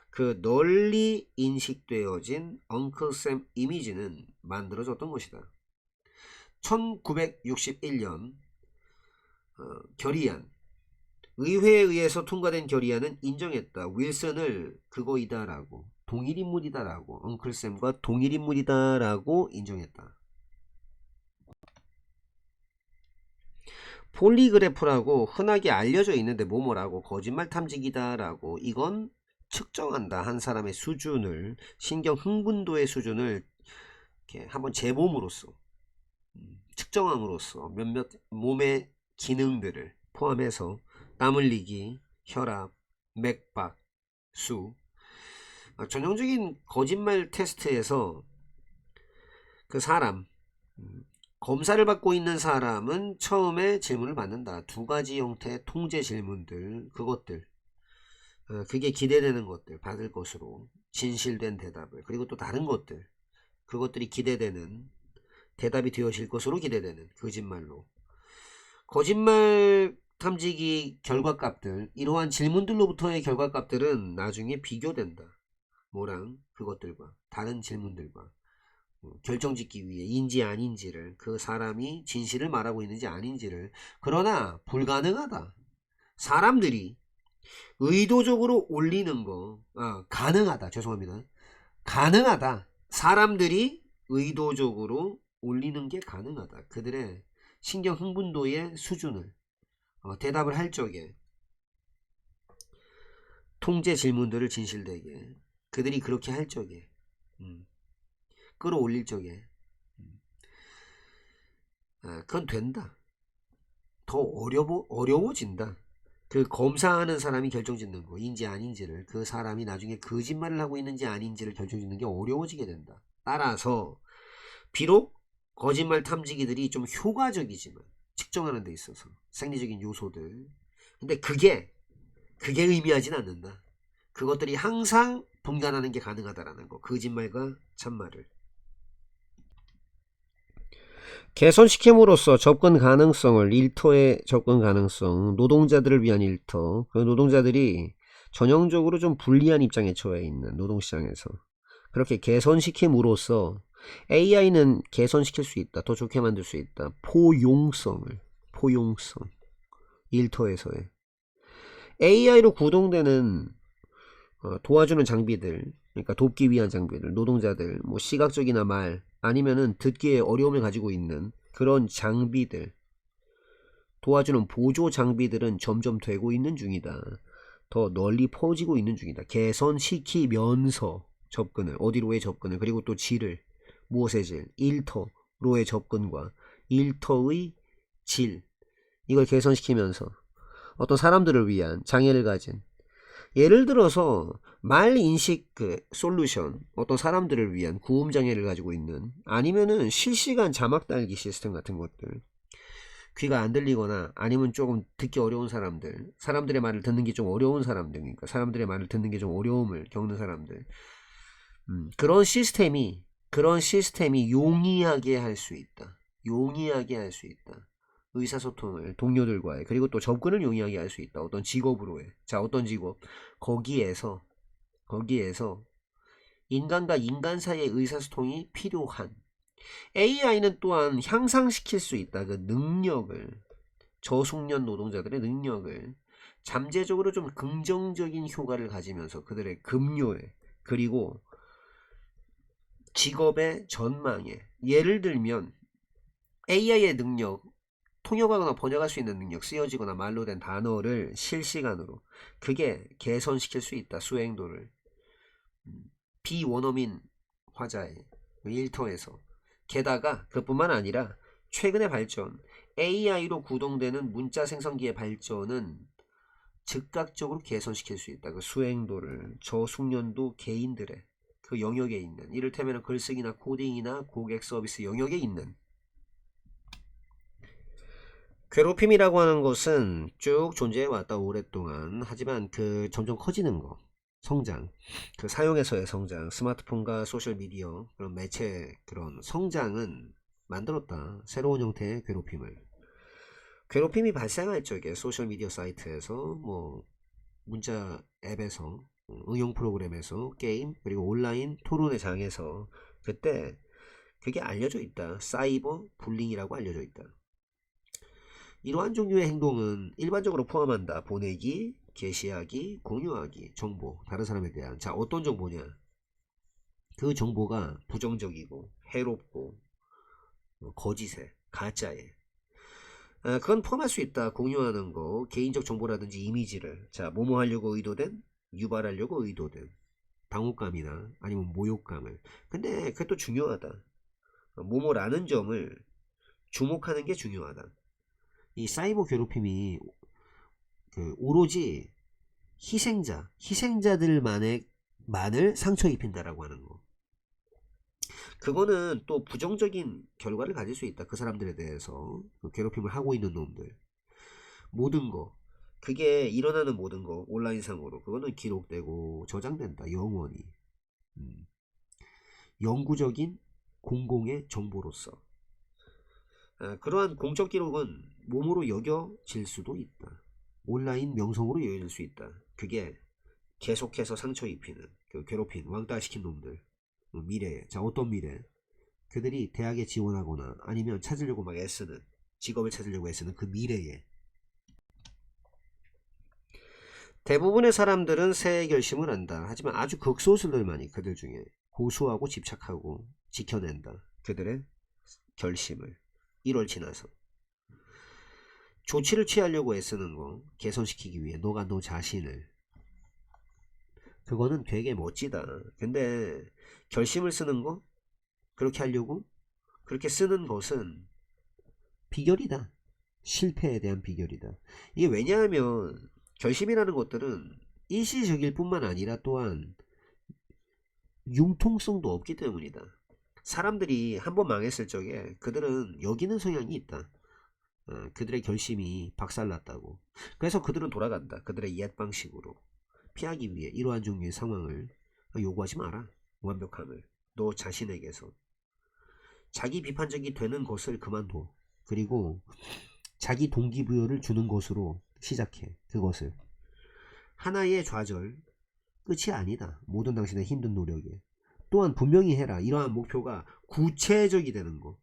그 널리 인식되어진 엉클샘 이미지는 만들어졌던 것이다. 1961년 결의안, 의회에 의해서 통과된 결의안은 인정했다. 윌슨을 그거이다라고, 동일인물이다라고, 엉클샘과 동일인물이다라고 인정했다. 폴리그래프라고 흔하게 알려져 있는데 뭐뭐라고, 거짓말 탐지기다라고, 이건 측정한다. 한 사람의 수준을, 신경 흥분도의 수준을 이렇게 한번 재봄으로써, 측정함으로써 몇몇 몸의 기능들을 포함해서 땀 흘리기, 혈압, 맥박, 수, 전형적인 거짓말 테스트에서 그 사람, 검사를 받고 있는 사람은 처음에 질문을 받는다. 두 가지 형태의 통제 질문들, 그것들, 그게 기대되는 것들 받을 것으로, 진실된 대답을, 그리고 또 다른 것들, 그것들이 기대되는, 대답이 되어질 것으로 기대되는 거짓말로. 거짓말 탐지기 결과값들, 이러한 질문들로부터의 결과값들은 나중에 비교된다. 뭐랑? 그것들과, 다른 질문들과 결정짓기 위해 인지 아닌지를, 그 사람이 진실을 말하고 있는지 아닌지를. 그러나 불가능하다. 사람들이 의도적으로 올리는 거, 가능하다. 죄송합니다. 가능하다. 사람들이 의도적으로 올리는 게 가능하다. 그들의 신경 흥분도의 수준을 대답을 할 적에 통제 질문들을 진실되게 그들이 그렇게 할 적에 끌어올릴 적에 그건 된다. 더 어려워진다. 그 검사하는 사람이 결정짓는 거 인지 아닌지를 그 사람이 나중에 거짓말을 하고 있는지 아닌지를 결정짓는 게 어려워지게 된다. 따라서 비록 거짓말 탐지기들이 좀 효과적이지만 측정하는 데 있어서 생리적인 요소들 근데 그게 의미하진 않는다. 그것들이 항상 분간하는 게 가능하다라는 거. 거짓말과 참말을 개선시킴으로써 접근 가능성을 일터의 접근 가능성 노동자들을 위한 일터 그 노동자들이 전형적으로 좀 불리한 입장에 처해 있는 노동시장에서 그렇게 개선시킴으로써 AI는 개선시킬 수 있다. 더 좋게 만들 수 있다. 포용성 일터에서의 AI로 구동되는 도와주는 장비들 그러니까 돕기 위한 장비들 노동자들 뭐 시각적이나 말 아니면은 듣기에 어려움을 가지고 있는 그런 장비들 도와주는 보조 장비들은 점점 되고 있는 중이다. 더 널리 퍼지고 있는 중이다. 개선시키면서 접근을 어디로의 접근을 그리고 또 질을 무엇의 질 일터로의 접근과 일터의 질 이걸 개선시키면서 어떤 사람들을 위한 장애를 가진 예를 들어서 말 인식 솔루션 어떤 사람들을 위한 구음 장애를 가지고 있는 아니면은 실시간 자막 달기 시스템 같은 것들 귀가 안 들리거나 아니면 조금 듣기 어려운 사람들의 말을 듣는 게 좀 어려운 사람들 그러니까 사람들의 말을 듣는 게 좀 어려움을 겪는 사람들 그런 시스템이 용이하게 할 수 있다. 의사소통을 동료들과의 그리고 또 접근을 용이하게 할 수 있다. 어떤 직업으로의 어떤 직업 거기에서 인간과 인간 사이의 의사소통이 필요한 AI는 또한 향상시킬 수 있다. 그 능력을 저숙련 노동자들의 능력을 잠재적으로 좀 긍정적인 효과를 가지면서 그들의 급료에 그리고 직업의 전망에 예를 들면 AI의 능력 통역하거나 번역할 수 있는 능력 쓰여지거나 말로 된 단어를 실시간으로 그게 개선시킬 수 있다. 수행도를 비원어민 화자의 일터에서 게다가 그뿐만 아니라 최근의 발전 AI로 구동되는 문자 생성기의 발전은 즉각적으로 개선시킬 수 있다. 그 수행도를 저숙련도 개인들의 그 영역에 있는 이를테면 글쓰기나 코딩이나 고객 서비스 영역에 있는 괴롭힘이라고 하는 것은 쭉 존재해왔다 오랫동안. 하지만 그 점점 커지는 거 성장 그 사용에서의 성장 스마트폰과 소셜미디어 그런 매체 그런 성장은 만들었다. 새로운 형태의 괴롭힘이 발생할 적에 소셜미디어 사이트에서 뭐 문자 앱에서 응용 프로그램에서 게임 그리고 온라인 토론의 장에서 그때 그게 알려져 있다. 사이버 불링이라고 알려져 있다. 이러한 종류의 행동은 일반적으로 포함한다. 보내기, 게시하기, 공유하기, 정보, 다른 사람에 대한. 자, 어떤 정보냐? 그 정보가 부정적이고 해롭고 거짓에, 가짜에. 그건 포함할 수 있다. 공유하는 거, 개인적 정보라든지 이미지를. 자, 뭐뭐 하려고 의도된, 유발하려고 의도된 당혹감이나 아니면 모욕감을. 근데 그게 또 중요하다. 뭐뭐라는 점을 주목하는 게 중요하다. 이 사이버 괴롭힘이 오로지 희생자들만을 상처 입힌다라고 하는 거. 그거는 또 부정적인 결과를 가질 수 있다. 그 사람들에 대해서 괴롭힘을 하고 있는 놈들. 모든 거. 그게 일어나는 모든 거 온라인상으로 그거는 기록되고 저장된다. 영원히. 영구적인 공공의 정보로서. 그러한 공적 기록은 몸으로 여겨질 수도 있다. 온라인 명성으로 여겨질 수 있다. 그게 계속해서 상처 입히는 그 괴롭힌 왕따시킨 놈들 미래에 자 어떤 미래 그들이 대학에 지원하거나 아니면 찾으려고 막 애쓰는 직업을 찾으려고 애쓰는 그 미래에 대부분의 사람들은 새해 결심을 한다. 하지만 아주 극소수들만이 그들 중에 고수하고 집착하고 지켜낸다. 그들의 결심을 1월 지나서 조치를 취하려고 애쓰는 거 개선시키기 위해 너가 너 자신을 그거는 되게 멋지다. 근데 결심을 쓰는 거 그렇게 하려고 그렇게 쓰는 것은 비결이다. 실패에 대한 비결이다. 이게 왜냐하면 결심이라는 것들은 일시적일 뿐만 아니라 또한 융통성도 없기 때문이다. 사람들이 한번 망했을 적에 그들은 여기는 성향이 있다. 그들의 결심이 박살났다고. 그래서 그들은 돌아간다. 그들의 옛 방식으로. 피하기 위해 이러한 종류의 상황을 요구하지 마라. 완벽함을. 너 자신에게서. 자기 비판적이 되는 것을 그만둬. 그리고 자기 동기부여를 주는 것으로 시작해. 그것을. 하나의 좌절. 끝이 아니다. 모든 당신의 힘든 노력에. 또한 분명히 해라. 이러한 목표가 구체적이 되는 거.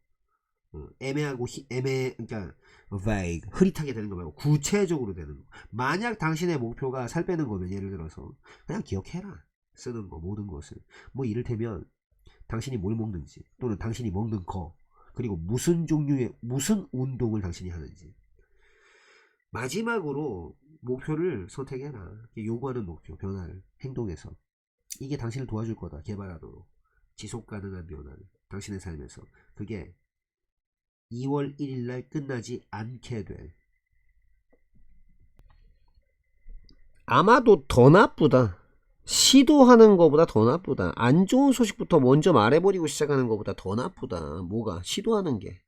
애매하고 그러니까 vague, 흐릿하게 되는 거 말고 구체적으로 되는 거. 만약 당신의 목표가 살 빼는 거면 예를 들어서 그냥 기억해라. 쓰는 거 모든 것을. 뭐 이를테면 당신이 뭘 먹는지 또는 당신이 먹는 거 그리고 무슨 종류의 무슨 운동을 당신이 하는지. 마지막으로 목표를 선택해라. 요구하는 목표, 변화를 행동에서. 이게 당신을 도와줄 거다. 개발하도록. 지속가능한 변화를 당신의 삶에서. 그게 2월 1일날 끝나지 않게 될. 아마도 더 나쁘다. 시도하는 것보다 더 나쁘다. 안 좋은 소식부터 먼저 말해버리고 시작하는 것보다 더 나쁘다. 뭐가? 시도하는 게.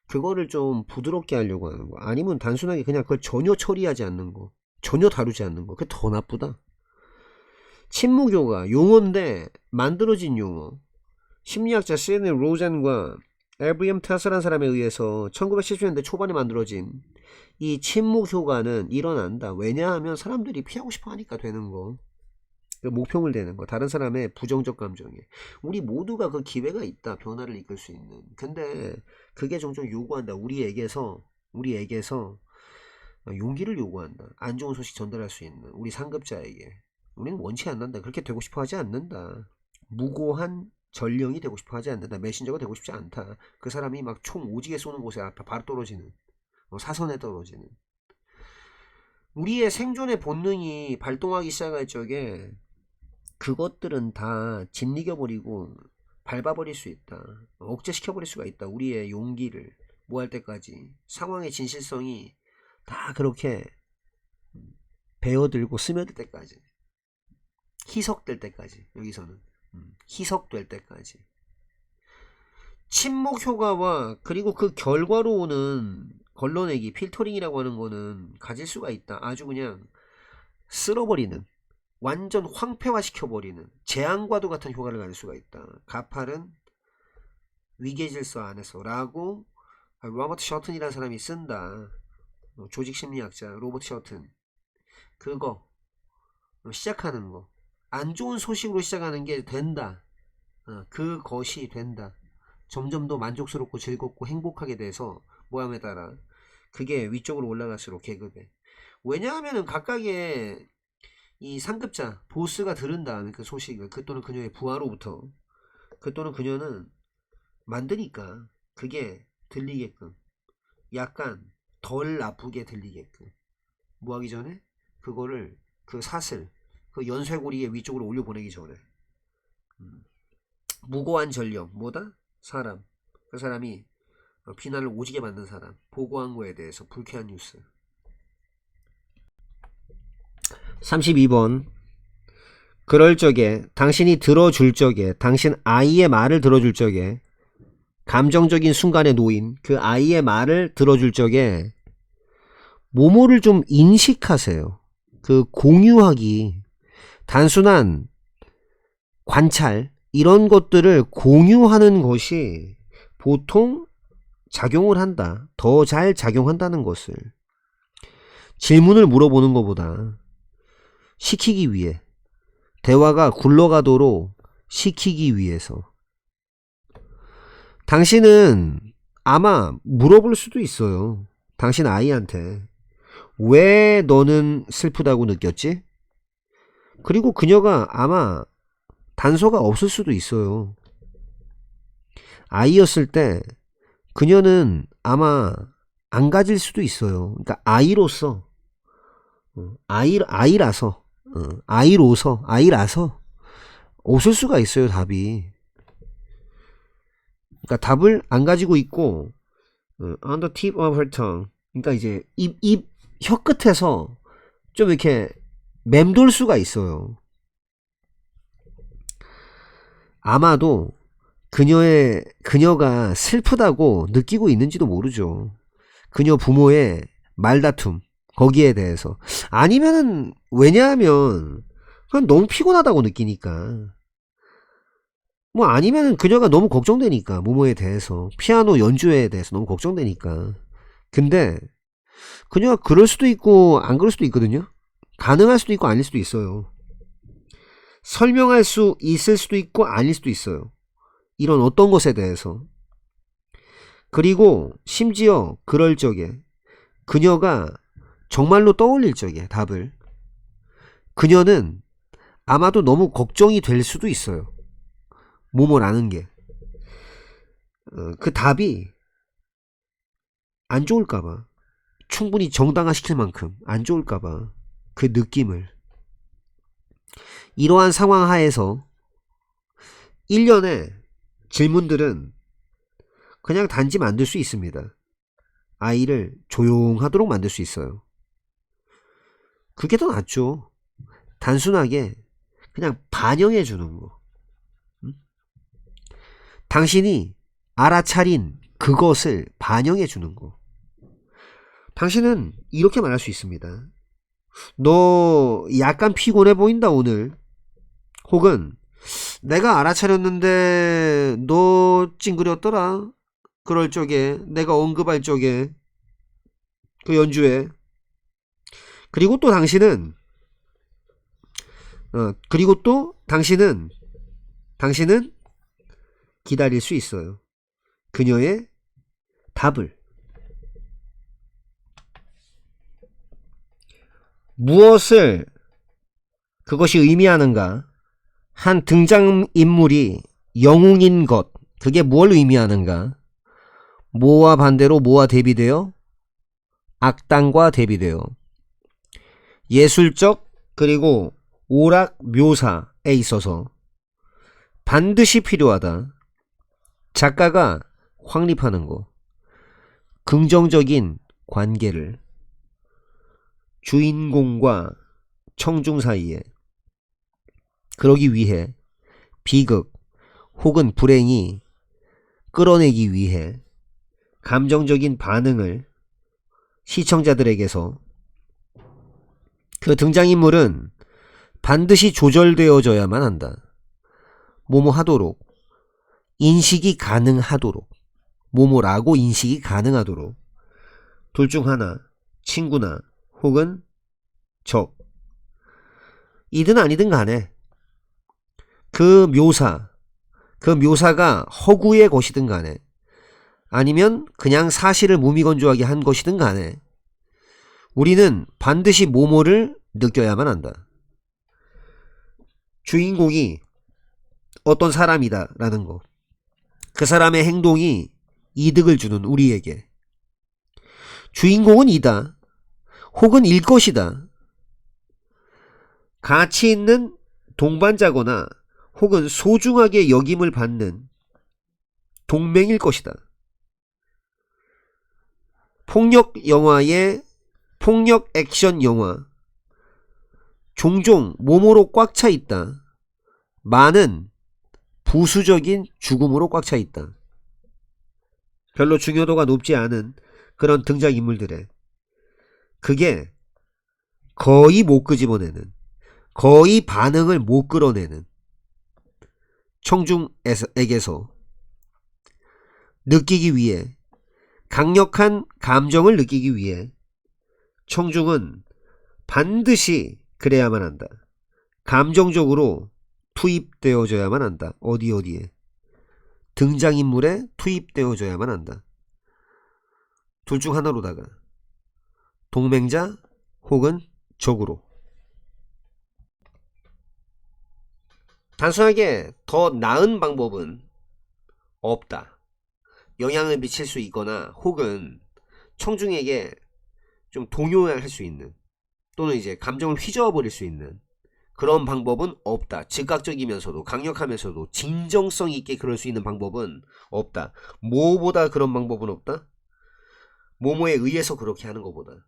그거를 좀 부드럽게 하려고 하는 거. 아니면 단순하게 그냥 그걸 전혀 처리하지 않는 거. 전혀 다루지 않는 거. 그게 더 나쁘다. 침묵요가 용어인데 만들어진 용어. 심리학자 시드니 로젠과 에브리엄 타스라는 사람에 의해서 1970년대 초반에 만들어진 이 침묵효과는 일어난다. 왜냐하면 사람들이 피하고 싶어 하니까 되는 거. 목표물 되는 거. 다른 사람의 부정적 감정에. 우리 모두가 그 기회가 있다. 변화를 이끌 수 있는. 근데 그게 종종 요구한다. 우리에게서 용기를 요구한다. 안 좋은 소식 전달할 수 있는 우리 상급자에게. 우리는 원치 않는다. 그렇게 되고 싶어 하지 않는다. 무고한 전령이 되고 싶어 하지 않는다. 메신저가 되고 싶지 않다. 그 사람이 막 총 오지게 쏘는 곳에 앞에 바로 떨어지는, 사선에 떨어지는. 우리의 생존의 본능이 발동하기 시작할 적에 그것들은 다 짓이겨버리고 밟아버릴 수 있다. 억제시켜버릴 수가 있다. 우리의 용기를 뭐할 때까지. 상황의 진실성이 다 그렇게 베어들고 스며들 때까지. 희석될 때까지. 여기서는 희석될 때까지. 침묵 효과와 그리고 그 결과로 오는 걸러내기, 필터링이라고 하는 거는 가질 수가 있다. 아주 그냥 쓸어버리는, 완전 황폐화시켜버리는 재앙과도 같은 효과를 가질 수가 있다. 가팔은 위계질서 안에서 라고 로버트 셔튼이라는 사람이 쓴다. 조직심리학자 로버트 셔튼. 그거 시작하는 거, 안 좋은 소식으로 시작하는 게 된다. 그것이 된다. 점점 더 만족스럽고 즐겁고 행복하게 돼서 모양에 따라 그게 위쪽으로 올라갈수록 계급에. 왜냐하면은 각각의 이 상급자 보스가 들은 다음에 그 소식을 그 또는 그녀의 부하로부터 그 또는 그녀는 만드니까 그게 들리게끔 약간 덜 나쁘게 들리게끔 뭐 하기 전에 그거를 그 사슬 그 연쇄고리에 위쪽으로 올려보내기 전에 무고한 전령 뭐다? 사람. 그 사람이 비난을 오지게 받는 사람. 보고한 거에 대해서 불쾌한 뉴스. 32번. 그럴 적에 당신이 들어줄 적에 당신 아이의 말을 들어줄 적에 감정적인 순간에 놓인 그 아이의 말을 들어줄 적에 모모를 좀 인식하세요. 그 공유하기, 단순한 관찰 이런 것들을 공유하는 것이 보통 작용을 한다. 더 잘 작용한다는 것을. 질문을 물어보는 것보다 시키기 위해, 대화가 굴러가도록 시키기 위해서. 당신은 아마 물어볼 수도 있어요. 당신 아이한테 왜 너는 슬프다고 느꼈지? 그리고 그녀가 아마 단서가 없을 수도 있어요. 아이였을 때 그녀는 아마 안 가질 수도 있어요. 그러니까 아이로서 아이라서 아이라서 없을 수가 있어요. 답이. 그러니까 답을 안 가지고 있고 on the tip of her tongue. 그러니까 이제 입 혀 끝에서 좀 이렇게 맴돌 수가 있어요. 아마도 그녀가 슬프다고 느끼고 있는지도 모르죠. 그녀 부모의 말다툼 거기에 대해서. 아니면은 왜냐하면 그냥 너무 피곤하다고 느끼니까. 뭐 아니면은 그녀가 너무 걱정되니까 모모에 대해서 피아노 연주에 대해서 너무 걱정되니까. 근데 그녀가 그럴 수도 있고 안 그럴 수도 있거든요. 가능할 수도 있고 아닐 수도 있어요. 설명할 수 있을 수도 있고 아닐 수도 있어요. 이런 어떤 것에 대해서. 그리고 심지어 그럴 적에 그녀가 정말로 떠올릴 적에 답을 그녀는 아마도 너무 걱정이 될 수도 있어요. 뭐뭐라는 게. 그 답이 안 좋을까봐. 충분히 정당화시킬 만큼 안 좋을까봐. 그 느낌을. 이러한 상황 하에서 일련의 질문들은 그냥 단지 만들 수 있습니다. 아이를 조용하도록 만들 수 있어요. 그게 더 낫죠. 단순하게 그냥 반영해 주는 거. 당신이 알아차린 그것을 반영해 주는 거. 당신은 이렇게 말할 수 있습니다. 너 약간 피곤해 보인다 오늘. 혹은 내가 알아차렸는데 너 찡그렸더라. 그럴 적에 내가 언급할 적에 그 연주에. 그리고 또 당신은 당신은 기다릴 수 있어요. 그녀의 답을. 무엇을 그것이 의미하는가? 한 등장인물이 영웅인 것, 그게 뭘 의미하는가? 뭐와 반대로 뭐와 대비되어? 악당과 대비되어. 예술적 그리고 오락 묘사에 있어서 반드시 필요하다. 작가가 확립하는 거. 긍정적인 관계를 주인공과 청중 사이에. 그러기 위해 비극 혹은 불행이 끌어내기 위해 감정적인 반응을 시청자들에게서. 그 등장인물은 반드시 조절되어져야만 한다. 뭐뭐 하도록, 인식이 가능하도록, 뭐뭐라고 인식이 가능하도록. 둘 중 하나, 친구나 혹은 적, 이든 아니든 간에 그 묘사가 허구의 것이든 간에 아니면 그냥 사실을 무미건조하게 한 것이든 간에 우리는 반드시 뭐뭐를 느껴야만 한다. 주인공이 어떤 사람이다 라는 거. 그 사람의 행동이 이득을 주는 우리에게. 주인공은 이다. 혹은 일 것이다. 가치 있는 동반자거나 혹은 소중하게 여김을 받는 동맹일 것이다. 폭력 영화의 폭력 액션 영화. 종종 몸으로 꽉 차 있다. 많은 부수적인 죽음으로 꽉 차 있다. 별로 중요도가 높지 않은 그런 등장인물들의. 그게 거의 못 끄집어내는, 거의 반응을 못 끌어내는 청중에게서 느끼기 위해, 강력한 감정을 느끼기 위해 청중은 반드시 그래야만 한다. 감정적으로 투입되어져야만 한다. 어디에 등장인물에 투입되어져야만 한다. 둘 중 하나로다가 동맹자 혹은 적으로. 단순하게 더 나은 방법은 없다. 영향을 미칠 수 있거나 혹은 청중에게 좀 동요할 수 있는 또는 이제 감정을 휘저어버릴 수 있는 그런 방법은 없다. 즉각적이면서도 강력하면서도 진정성 있게 그럴 수 있는 방법은 없다. 뭐보다 그런 방법은 없다? 뭐뭐에 의해서 그렇게 하는 것보다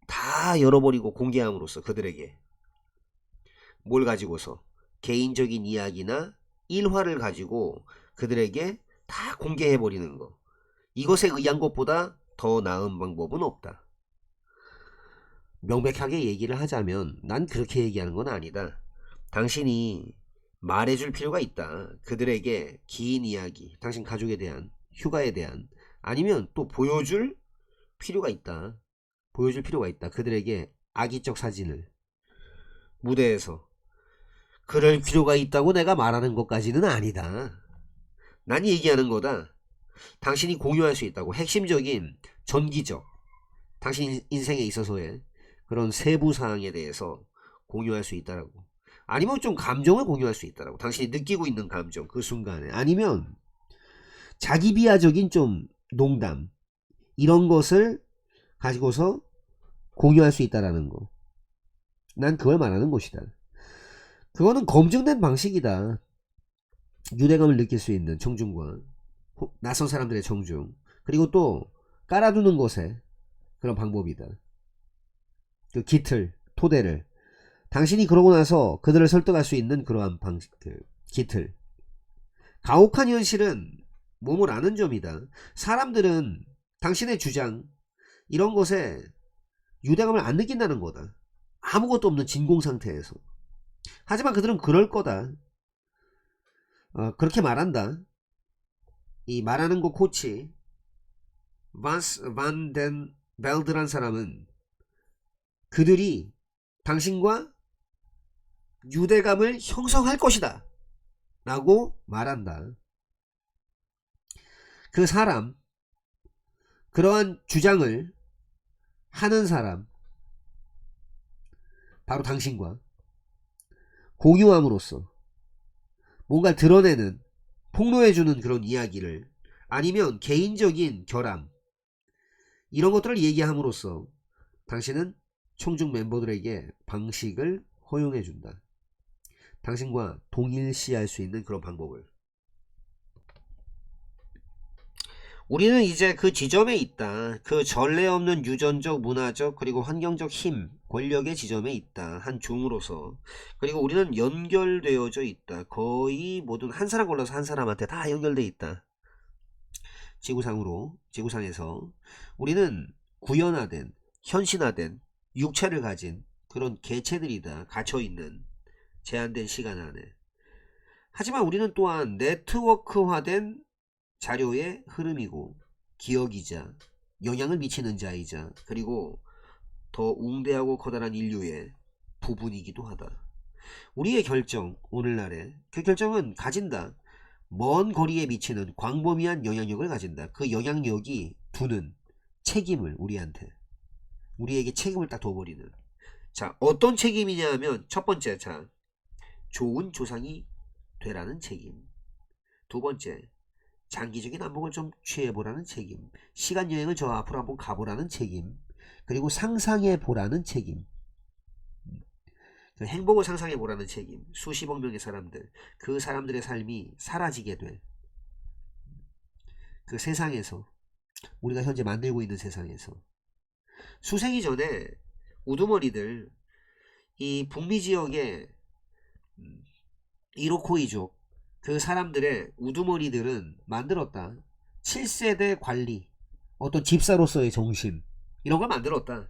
다 열어버리고 공개함으로써 그들에게 뭘 가지고서 개인적인 이야기나 일화를 가지고 그들에게 다 공개해버리는 거. 이것에 의한 것보다 더 나은 방법은 없다. 명백하게 얘기를 하자면 난 그렇게 얘기하는 건 아니다. 당신이 말해줄 필요가 있다. 그들에게 긴 이야기, 당신 가족에 대한, 휴가에 대한, 아니면 또 보여줄 필요가 있다. 보여줄 필요가 있다. 그들에게 악의적 사진을 무대에서. 그럴 필요가 있다고 내가 말하는 것까지는 아니다. 난 얘기하는 거다. 당신이 공유할 수 있다고. 핵심적인 전기적 당신 인생에 있어서의 그런 세부 사항에 대해서 공유할 수 있다라고. 아니면 좀 감정을 공유할 수 있다라고. 당신이 느끼고 있는 감정 그 순간에. 아니면 자기 비하적인 좀 농담 이런 것을 가지고서 공유할 수 있다라는 거. 난 그걸 말하는 것이다. 그거는 검증된 방식이다. 유대감을 느낄 수 있는 청중과 낯선 사람들의 청중, 그리고 또 깔아두는 것에 그런 방법이다. 그 기틀, 토대를 당신이 그러고 나서 그들을 설득할 수 있는 그러한 방식, 기틀. 가혹한 현실은 몸을 아는 점이다. 사람들은 당신의 주장 이런 것에 유대감을 안 느낀다는 거다. 아무것도 없는 진공 상태에서. 하지만 그들은 그럴 거다. 그렇게 말한다. 이 말하는 거 코치 반스 반덴 벨드란 사람은 그들이 당신과 유대감을 형성할 것이다 라고 말한다. 그 사람, 그러한 주장을 하는 사람, 바로 당신과 공유함으로써 뭔가 드러내는, 폭로해주는 그런 이야기를, 아니면 개인적인 결함 이런 것들을 얘기함으로써 당신은 청중 멤버들에게 방식을 허용해준다. 당신과 동일시할 수 있는 그런 방법을. 우리는 이제 그 지점에 있다. 그 전례 없는 유전적, 문화적, 그리고 환경적 힘, 권력의 지점에 있다. 한 종으로서. 그리고 우리는 연결되어져 있다. 거의 모든 한 사람 골라서 한 사람한테 다 연결되어 있다. 지구상으로, 지구상에서 우리는 구현화된, 현신화된 육체를 가진 그런 개체들이다. 갇혀있는 제한된 시간 안에. 하지만 우리는 또한 네트워크화된 자료의 흐름이고 기억이자 영향을 미치는 자이자 그리고 더 웅대하고 커다란 인류의 부분이기도 하다. 우리의 결정, 오늘날의 그 결정은 가진다. 먼 거리에 미치는 광범위한 영향력을 가진다. 그 영향력이 두는 책임을 우리에게 책임을 딱 둬버리는. 자, 어떤 책임이냐 하면 첫 번째, 자, 좋은 조상이 되라는 책임. 두 번째, 장기적인 안목을 좀 취해보라는 책임. 시간여행을 저 앞으로 한번 가보라는 책임. 그리고 상상해보라는 책임. 그 행복을 상상해보라는 책임. 수십억 명의 사람들, 그 사람들의 삶이 사라지게 될 그 세상에서, 우리가 현재 만들고 있는 세상에서 수생이 전에 우두머리들, 이 북미 지역의 이로코이족 그 사람들의 우두머리들은 만들었다. 7세대 관리, 어떤 집사로서의 정신 이런 걸 만들었다.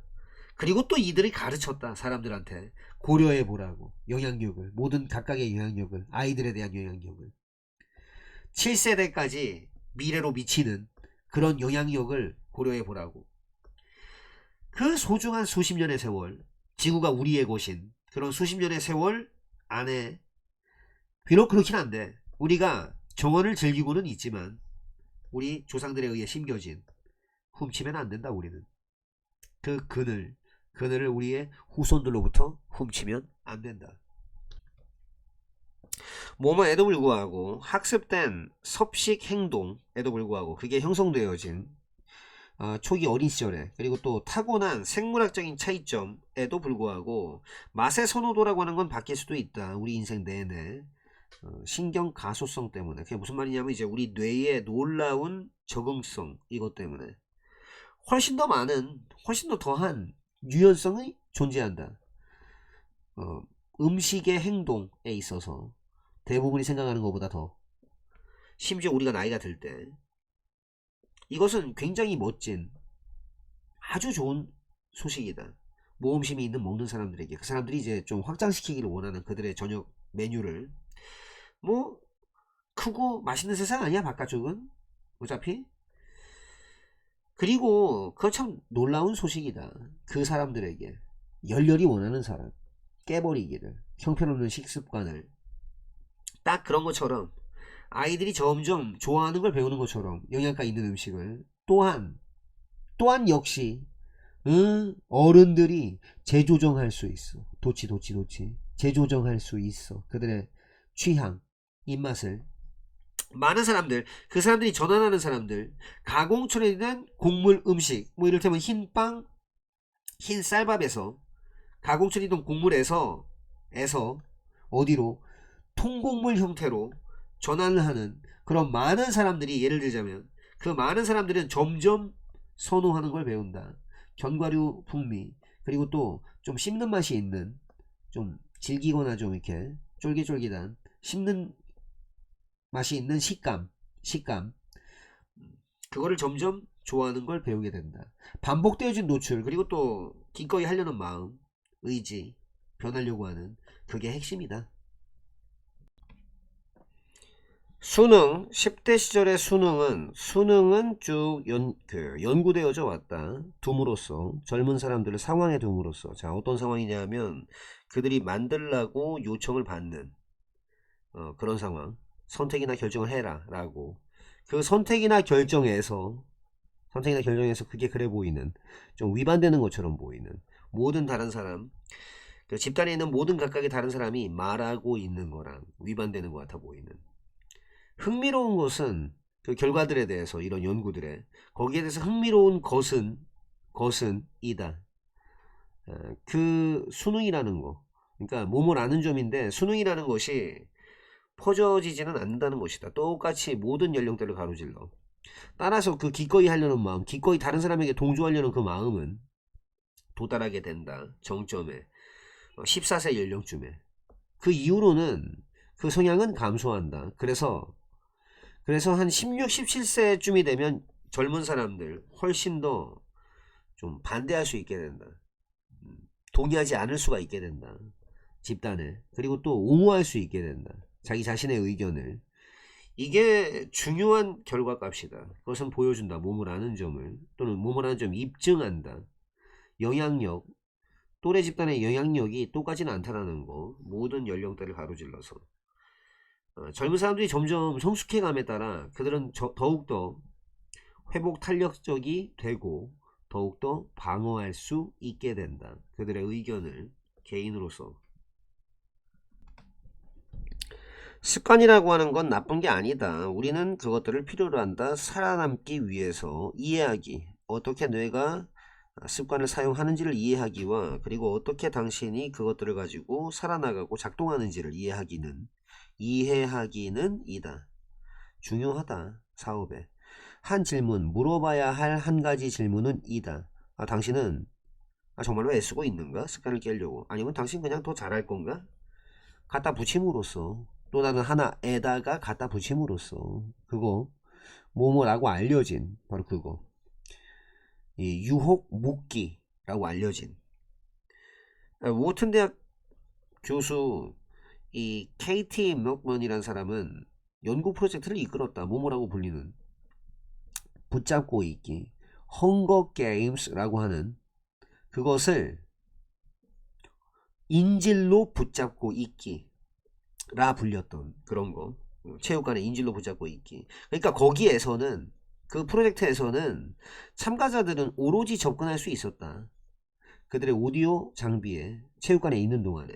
그리고 또 이들이 가르쳤다. 사람들한테 고려해보라고. 영향력을, 모든 각각의 영향력을, 아이들에 대한 영향력을 7세대까지 미래로 미치는 그런 영향력을 고려해보라고. 그 소중한 수십 년의 세월, 지구가 우리의 곳인 그런 수십 년의 세월 안에 비록 그렇긴 한데 우리가 정원을 즐기고는 있지만 우리 조상들에 의해 심겨진, 훔치면 안 된다. 우리는 그 그늘을 우리의 후손들로부터 훔치면 안 된다. 뭐뭐에도 불구하고 학습된 섭식 행동에도 불구하고 그게 형성되어진 초기 어린 시절에, 그리고 또 타고난 생물학적인 차이점에도 불구하고 맛의 선호도라고 하는 건 바뀔 수도 있다. 우리 인생 내내 신경 가소성 때문에. 그게 무슨 말이냐면 이제 우리 뇌의 놀라운 적응성, 이것 때문에 훨씬 더 많은, 훨씬 더 더한 유연성이 존재한다. 음식의 행동에 있어서 대부분이 생각하는 것보다 더, 심지어 우리가 나이가 들 때. 이것은 굉장히 멋진, 아주 좋은 소식이다. 모험심이 있는 먹는 사람들에게. 그 사람들이 이제 좀 확장시키기를 원하는 그들의 저녁 메뉴를. 뭐 크고 맛있는 세상 아니야 바깥쪽은 어차피. 그리고 그거 참 놀라운 소식이다. 그 사람들에게 열렬히 원하는 사람, 깨버리기를, 형편없는 식습관을. 딱 그런 것처럼 아이들이 점점 좋아하는 걸 배우는 것처럼 영양가 있는 음식을 또한 역시 어른들이 재조정할 수 있어. 도치 재조정할 수 있어. 그들의 취향, 입맛을. 많은 사람들, 그 사람들이 전환하는 사람들, 가공 처리된 곡물 음식, 뭐 이를테면 흰빵, 흰 쌀밥에서, 가공 처리된 곡물에서 어디로, 통곡물 형태로 전환을 하는 그런 많은 사람들이, 예를 들자면 그 많은 사람들은 점점 선호하는 걸 배운다. 견과류 풍미, 그리고 또 좀 씹는 맛이 있는, 좀 질기거나 좀 이렇게 쫄깃쫄깃한 씹는 맛이 있는 식감, 그거를 점점 좋아하는 걸 배우게 된다. 반복되어진 노출, 그리고 또 기꺼이 하려는 마음, 의지, 변하려고 하는, 그게 핵심이다. 수능, 10대 시절의 수능은 쭉 연구되어져 왔다. 둠으로써, 젊은 사람들을 상황에 둠으로써. 자, 어떤 상황이냐면 그들이 만들라고 요청을 받는 그런 상황. 선택이나 결정을 해라 라고. 그 선택이나 결정에서 그게 그래 보이는, 좀 위반되는 것처럼 보이는 모든 다른 사람, 그 집단에 있는 모든 각각의 다른 사람이 말하고 있는 거랑 위반되는 것 같아 보이는. 흥미로운 것은 그 결과들에 대해서, 이런 연구들에, 거기에 대해서 흥미로운 것은 이다. 그 수능이라는 거, 그러니까 뭐뭐라는 점인데, 수능이라는 것이 퍼져지지는 않는다는 것이다. 똑같이 모든 연령대를 가로질러. 따라서 그 기꺼이 하려는 마음, 기꺼이 다른 사람에게 동조하려는 그 마음은 도달하게 된다. 정점에 14세 연령쯤에. 그 이후로는 그 성향은 감소한다. 그래서 한 16, 17세쯤이 되면 젊은 사람들 훨씬 더 좀 반대할 수 있게 된다. 동의하지 않을 수가 있게 된다. 집단에. 그리고 또 옹호할 수 있게 된다. 자기 자신의 의견을. 이게 중요한 결과값이다. 그것은 보여준다. 몸을 아는 점을, 또는 몸을 아는 점을 입증한다. 영향력, 또래 집단의 영향력이 똑같지는 않다는 거. 모든 연령대를 가로질러서. 젊은 사람들이 점점 성숙해감에 따라 그들은 더욱더 회복 탄력적이 되고 더욱더 방어할 수 있게 된다. 그들의 의견을 개인으로서. 습관이라고 하는 건 나쁜 게 아니다. 우리는 그것들을 필요로 한다. 살아남기 위해서 이해하기. 어떻게 뇌가 습관을 사용하는지를 이해하기와, 그리고 어떻게 당신이 그것들을 가지고 살아나가고 작동하는지를 이해하기는 이다. 중요하다. 사업에. 한 질문, 물어봐야 할 한 가지 질문은 이다. 당신은 정말로 애쓰고 있는가? 습관을 깨려고. 아니면 당신 그냥 더 잘할 건가? 갖다 붙임으로써, 또 다른 하나에다가 갖다 붙임으로써, 그거 뭐뭐라고 알려진, 바로 그거, 이 유혹 묶기라고 알려진. 워튼 대학 교수 이 KT 맥먼이라는 사람은 연구 프로젝트를 이끌었다. 뭐뭐라고 불리는 붙잡고 있기, 헝거 게임스라고 하는, 그것을 인질로 붙잡고 있기라 불렸던 그런 거. 체육관에 인질로 붙잡고 있기. 그러니까 거기에서는, 그 프로젝트에서는 참가자들은 오로지 접근할 수 있었다. 그들의 오디오 장비에 체육관에 있는 동안에.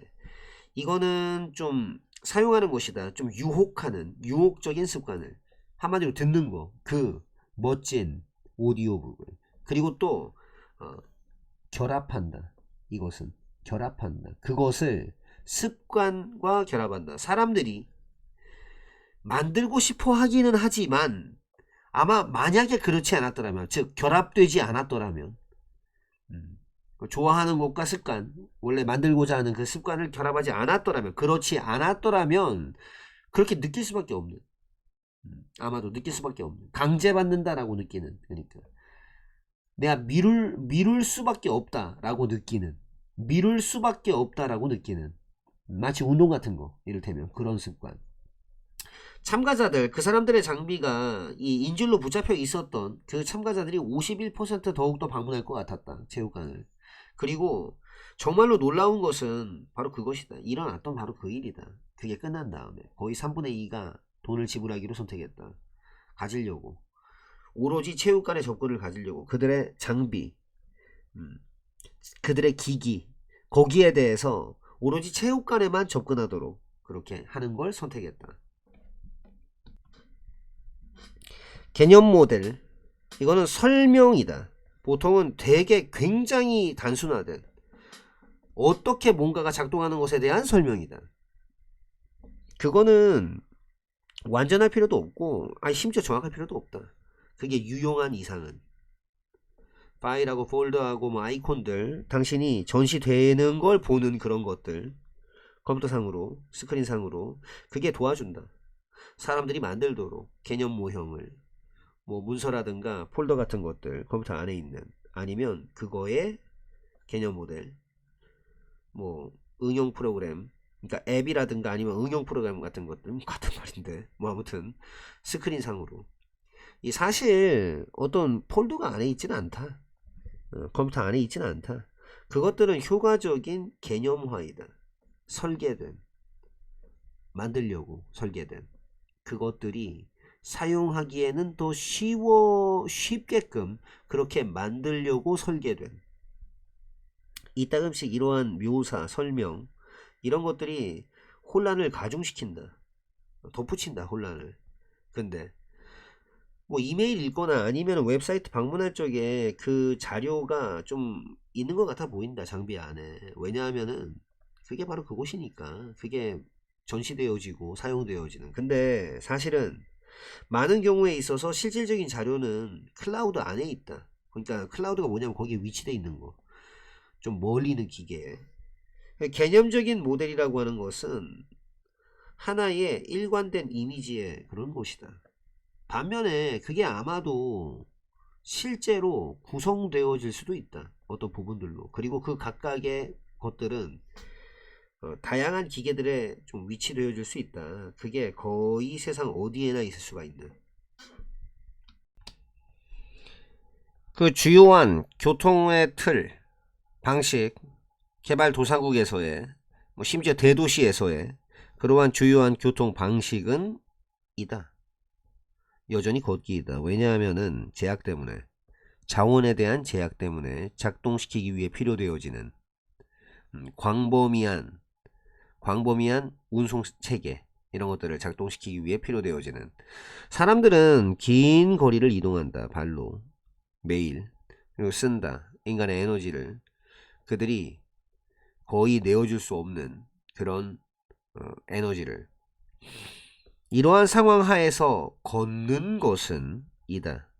이거는 좀 사용하는 것이다. 좀 유혹적인 습관을. 한마디로 듣는 거. 그 멋진 오디오북을. 그리고 또 결합한다. 이것은 결합한다. 그것을 습관과 결합한다. 사람들이 만들고 싶어 하기는 하지만 아마 만약에 그렇지 않았더라면, 즉 결합되지 않았더라면, 좋아하는 것과 습관, 원래 만들고자 하는 그 습관을 결합하지 않았더라면, 그렇지 않았더라면 그렇게 느낄 수밖에 없는, 아마도 느낄 수밖에 없는, 강제받는다라고 느끼는, 그러니까 내가 미룰 수밖에 없다라고 느끼는, 미룰 수밖에 없다라고 느끼는, 마치 운동 같은 거, 이를테면 그런 습관. 참가자들, 그 사람들의 장비가 이 인질로 붙잡혀 있었던 그 참가자들이 51% 더욱더 방문할 것 같았다. 체육관을. 그리고 정말로 놀라운 것은 바로 그것이다. 일어났던 바로 그 일이다. 그게 끝난 다음에 거의 3분의 2가 돈을 지불하기로 선택했다. 가지려고. 오로지 체육관의 접근을 가지려고. 그들의 장비, 그들의 기기, 거기에 대해서 오로지 체육관에만 접근하도록 그렇게 하는 걸 선택했다. 개념 모델, 이거는 설명이다. 보통은 되게 굉장히 단순화된, 어떻게 뭔가가 작동하는 것에 대한 설명이다. 그거는 완전할 필요도 없고, 심지어 정확할 필요도 없다. 그게 유용한 이상은. 파일하고 폴더하고 뭐 아이콘들, 당신이 전시되는 걸 보는 그런 것들, 컴퓨터상으로, 스크린상으로, 그게 도와준다. 사람들이 만들도록 개념 모형을, 뭐 문서라든가 폴더 같은 것들 컴퓨터 안에 있는, 아니면 그거의 개념 모델, 뭐 응용 프로그램, 그러니까 앱이라든가 아니면 응용 프로그램 같은 것들, 같은 말인데 뭐 아무튼 스크린상으로. 이 사실 어떤 폴더가 안에 있지는 않다. 컴퓨터 안에 있지는 않다. 그것들은 효과적인 개념화이다. 설계된, 만들려고 설계된 그것들이 사용하기에는 더 쉽게끔 그렇게 만들려고 설계된, 이따금씩 이러한 묘사, 설명, 이런 것들이 혼란을 가중시킨다. 덧붙인다, 혼란을. 근데 뭐 이메일 읽거나 아니면 웹사이트 방문할 적에 그 자료가 좀 있는 것 같아 보인다, 장비 안에. 왜냐하면은 그게 바로 그곳이니까. 그게 전시되어지고 사용되어지는. 근데 사실은 많은 경우에 있어서 실질적인 자료는 클라우드 안에 있다. 그러니까 클라우드가 뭐냐면 거기에 위치되어 있는 거. 좀 멀리 있는 기계에. 개념적인 모델이라고 하는 것은 하나의 일관된 이미지의 그런 것이다. 반면에 그게 아마도 실제로 구성되어질 수도 있다. 어떤 부분들로. 그리고 그 각각의 것들은 다양한 기계들에 좀 위치되어질 수 있다. 그게 거의 세상 어디에나 있을 수가 있는. 그 주요한 교통의 틀, 방식, 개발도상국에서의, 뭐 심지어 대도시에서의 그러한 주요한 교통 방식은 이다. 여전히 걷기이다. 왜냐하면은 제약 때문에, 자원에 대한 제약 때문에 작동시키기 위해 필요되어지는 광범위한 운송 체계, 이런 것들을 작동시키기 위해 필요되어지는. 사람들은 긴 거리를 이동한다. 발로 매일. 그리고 쓴다. 인간의 에너지를. 그들이 거의 내어줄 수 없는 그런 에너지를. 이러한 상황 하에서 걷는 것은 이다.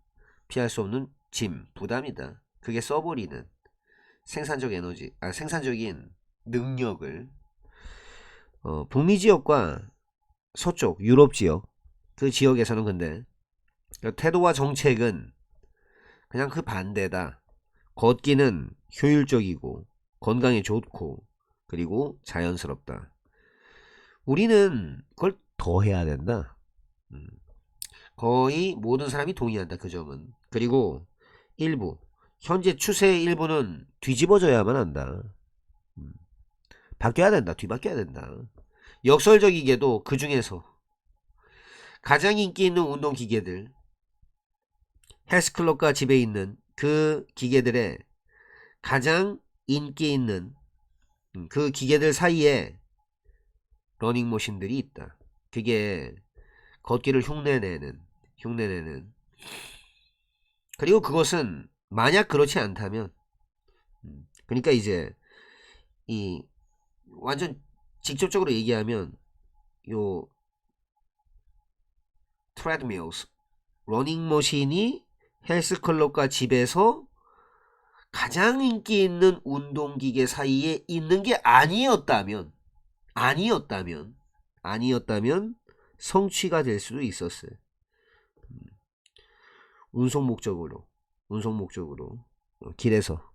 피할 수 없는 짐, 부담이다. 그게 써버리는 생산적 에너지, 생산적인 능력을. 북미 지역과 서쪽 유럽 지역, 그 지역에서는 근데 태도와 정책은 그냥 그 반대다. 걷기는 효율적이고 건강에 좋고 그리고 자연스럽다. 우리는 그걸 더 해야 된다. 거의 모든 사람이 동의한다, 그 점은. 그리고 일부, 현재 추세의 일부는 뒤집어져야만 한다. 바뀌어야 된다. 뒤바뀌어야 된다. 역설적이게도 그 중에서 가장 인기 있는 운동 기계들, 헬스클럽과 집에 있는 그 기계들의 가장 인기 있는 그 기계들 사이에 러닝머신들이 있다. 그게 걷기를 흉내내는. 그리고 그것은 만약 그렇지 않다면, 그러니까 이제 이 완전 직접적으로 얘기하면 요 트레드밀스, 러닝머신이 헬스클럽과 집에서 가장 인기 있는 운동기계 사이에 있는 게 아니었다면 성취가 될 수도 있었어요. 운송 목적으로 길에서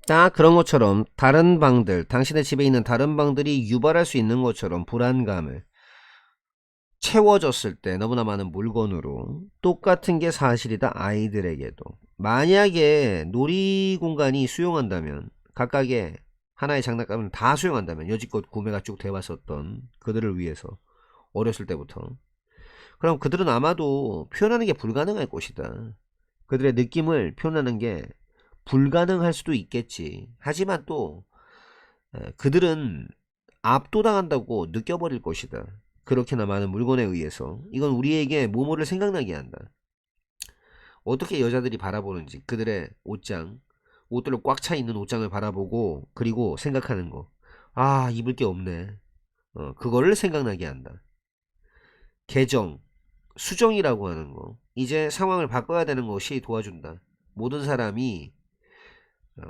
딱 그런 것처럼 다른 방들, 당신의 집에 있는 다른 방들이 유발할 수 있는 것처럼 불안감을 채워졌을 때 너무나 많은 물건으로 똑같은 게 사실이다. 아이들에게도 만약에 놀이공간이 수용한다면, 각각의 하나의 장난감을 다 수용한다면, 여지껏 구매가 쭉 돼왔었던 그들을 위해서 어렸을 때부터, 그럼 그들은 아마도 표현하는 게 불가능할 것이다. 그들의 느낌을 표현하는 게 불가능할 수도 있겠지. 하지만 또 그들은 압도당한다고 느껴버릴 것이다. 그렇게나 많은 물건에 의해서. 이건 우리에게 모모를 생각나게 한다. 어떻게 여자들이 바라보는지, 그들의 옷들로 꽉 차 있는 옷장을 바라보고, 그리고 생각하는 거, 아, 입을 게 없네. 그거를 생각나게 한다. 개정, 수정이라고 하는 거, 이제 상황을 바꿔야 되는 것이 도와준다. 모든 사람이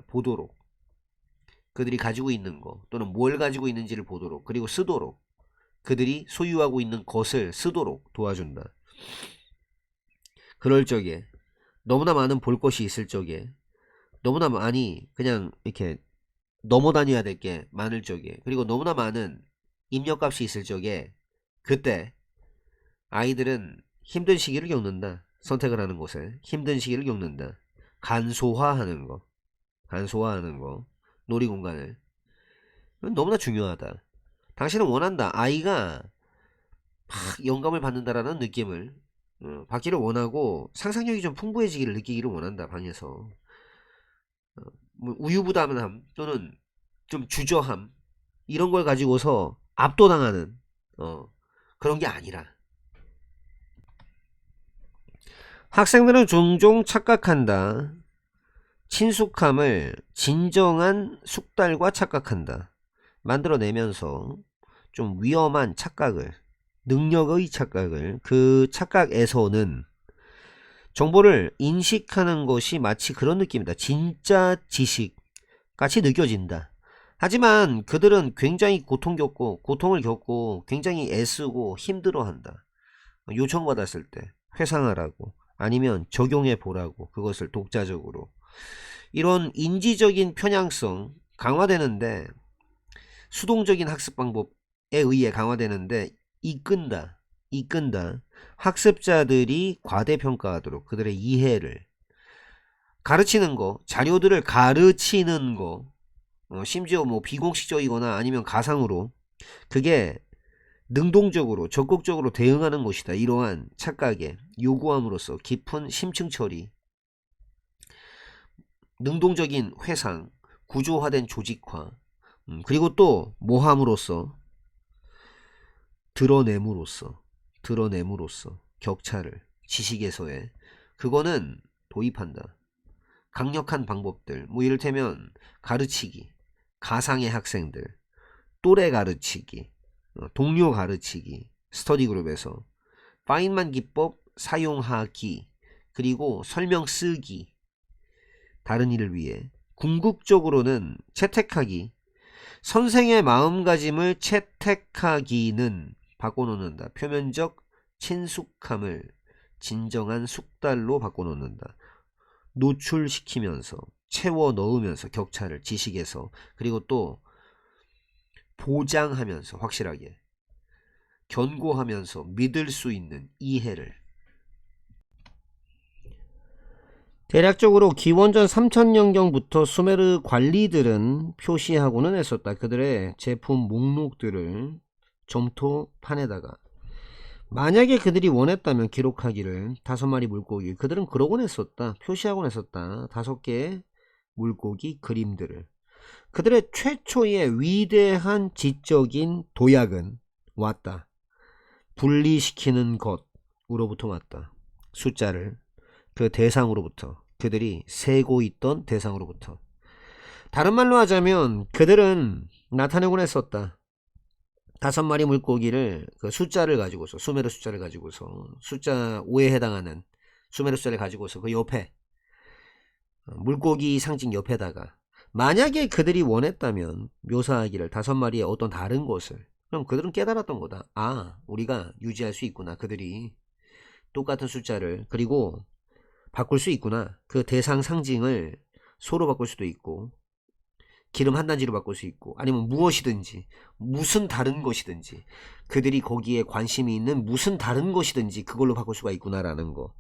보도록, 그들이 가지고 있는 거 또는 뭘 가지고 있는지를 보도록, 그리고 쓰도록, 그들이 소유하고 있는 것을 쓰도록 도와준다. 그럴 적에, 너무나 많은 볼 것이 있을 적에, 너무나 많이 그냥 이렇게 넘어다녀야 될 게 많을 적에, 그리고 너무나 많은 입력값이 있을 적에, 그때 아이들은 힘든 시기를 겪는다. 선택을 하는 곳에 힘든 시기를 겪는다. 간소화하는 거, 놀이공간을. 너무나 중요하다. 당신은 원한다. 아이가 막 영감을 받는다라는 느낌을 받기를 원하고, 상상력이 좀 풍부해지기를 느끼기를 원한다. 방에서 뭐 우유부단함 또는 좀 주저함, 이런 걸 가지고서 압도당하는 그런 게 아니라, 학생들은 종종 착각한다. 친숙함을 진정한 숙달과 착각한다. 만들어내면서 좀 위험한 착각을, 능력의 착각을, 그 착각에서는 정보를 인식하는 것이 마치 그런 느낌이다. 진짜 지식 같이 느껴진다. 하지만 그들은 굉장히 고통을 겪고 굉장히 애쓰고 힘들어한다. 요청받았을 때 회상하라고, 아니면 적용해 보라고, 그것을 독자적으로. 이런 인지적인 편향성 강화되는데, 수동적인 학습 방법에 의해 강화되는데 이끈다. 학습자들이 과대평가하도록 그들의 이해를, 가르치는 거, 자료들을 가르치는 거, 심지어 뭐 비공식적이거나 아니면 가상으로, 그게 능동적으로 적극적으로 대응하는 것이다. 이러한 착각에 요구함으로써 깊은 심층 처리, 능동적인 회상, 구조화된 조직화, 그리고 또 모함으로써, 드러냄으로써 격차를, 지식에서의, 그거는 도입한다. 강력한 방법들, 뭐 이를테면 가르치기, 가상의 학생들, 또래 가르치기, 동료 가르치기, 스터디 그룹에서 파인만 기법 사용하기, 그리고 설명 쓰기, 다른 일을 위해 궁극적으로는 채택하기, 선생의 마음가짐을 채택하기는 바꿔놓는다. 표면적 친숙함을 진정한 숙달로 바꿔놓는다. 노출시키면서, 채워 넣으면서, 격차를 지식에서, 그리고 또 보장하면서, 확실하게 견고하면서 믿을 수 있는 이해를. 대략적으로 기원전 3000년경부터 수메르 관리들은 표시하고는 했었다. 그들의 제품 목록들을 점토판에다가, 만약에 그들이 원했다면 기록하기를, 5마리 물고기, 그들은 그러곤 했었다. 표시하곤 했었다. 5개의 물고기 그림들을. 그들의 최초의 위대한 지적인 도약은 왔다. 분리시키는 것으로부터 왔다. 숫자를 그 대상으로부터, 그들이 세고 있던 대상으로부터. 다른 말로 하자면 그들은 나타내곤 했었다. 5마리 물고기를 그 숫자를 가지고서, 수메르 숫자를 가지고서, 숫자 5에 해당하는 수메르 숫자를 가지고서 그 옆에 물고기 상징 옆에다가 만약에 그들이 원했다면 묘사하기를 5마리의 어떤 다른 것을, 그럼 그들은 깨달았던 거다. 아, 우리가 유지할 수 있구나. 그들이 똑같은 숫자를, 그리고 바꿀 수 있구나. 그 대상 상징을 소로 바꿀 수도 있고, 기름 한 단지로 바꿀 수 있고, 아니면 무엇이든지, 무슨 다른 것이든지, 그들이 거기에 관심이 있는 무슨 다른 것이든지 그걸로 바꿀 수가 있구나라는 거.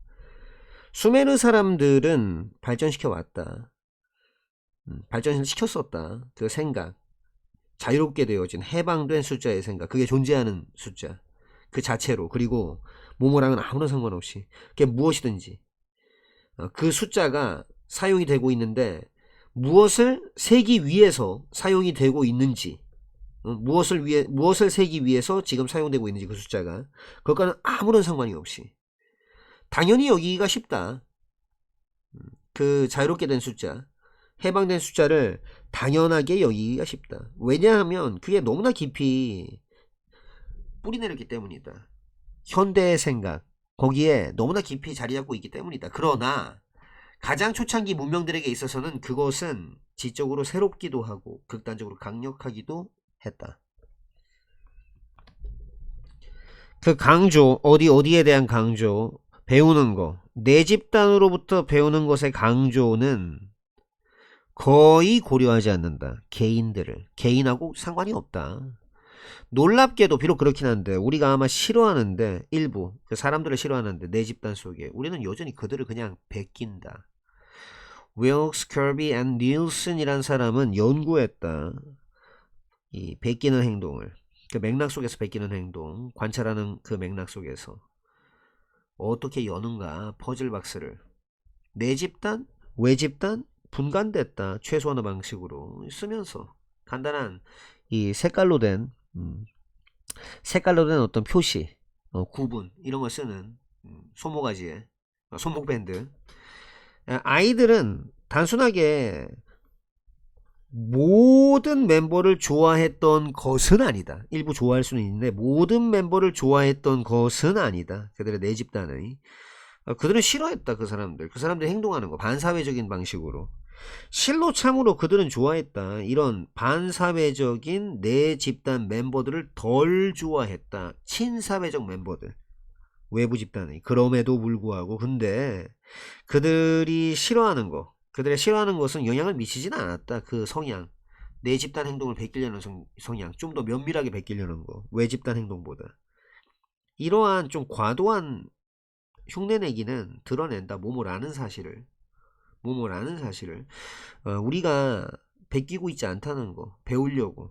수메르 사람들은 발전시켜 왔다. 발전시켰었다. 그 생각, 자유롭게 되어진 해방된 숫자의 생각, 그게 존재하는 숫자 그 자체로, 그리고 모모랑은 아무런 상관없이 그게 무엇이든지 그 숫자가 사용이 되고 있는데 무엇을 세기 위해서 사용이 되고 있는지, 무엇을 세기 위해서 지금 사용되고 있는지, 그 숫자가 그것과는 아무런 상관이 없이 당연히 여기가 쉽다. 그 자유롭게 된 숫자, 해방된 숫자를 당연하게 여기기가 쉽다. 왜냐하면 그게 너무나 깊이 뿌리내렸기 때문이다. 현대의 생각, 거기에 너무나 깊이 자리 잡고 있기 때문이다. 그러나 가장 초창기 문명들에게 있어서는 그것은 지적으로 새롭기도 하고 극단적으로 강력하기도 했다. 그 강조, 어디에 대한 강조, 배우는 거, 내 집단으로부터 배우는 것의 강조는 거의 고려하지 않는다. 개인하고 상관이 없다. 놀랍게도 비록 그렇긴 한데 우리가 아마 싫어하는데, 일부 그 사람들을 싫어하는데 내 집단 속에 우리는 여전히 그들을 그냥 베낀다. 윌크스, 커비 앤 닐슨이란 사람은 연구했다. 이 베끼는 행동을, 그 맥락 속에서 베끼는 행동, 관찰하는 그 맥락 속에서 어떻게 여는가 퍼즐 박스를 내 집단, 외 집단, 분간됐다. 최소한의 방식으로 쓰면서 간단한 이 색깔로 된 어떤 표시, 구분, 이런 걸 쓰는 손모가지에 손목밴드. 아이들은 단순하게 모든 멤버를 좋아했던 것은 아니다. 일부 좋아할 수는 있는데 모든 멤버를 좋아했던 것은 아니다. 그들의 내 집단의, 그들은 싫어했다. 그 사람들이 행동하는 거 반사회적인 방식으로. 실로 참으로 그들은 좋아했다. 이런 반사회적인 내 집단 멤버들을 덜 좋아했다. 친사회적 멤버들, 외부 집단의. 그럼에도 불구하고 근데 그들이 싫어하는 거, 그들의 싫어하는 것은 영향을 미치진 않았다. 그 성향, 내 집단 행동을 베끼려는 성향, 좀 더 면밀하게 베끼려는 거, 외 집단 행동보다. 이러한 좀 과도한 흉내내기는 드러낸다. 모모라는 사실을 우리가 베끼고 있지 않다는 거, 배우려고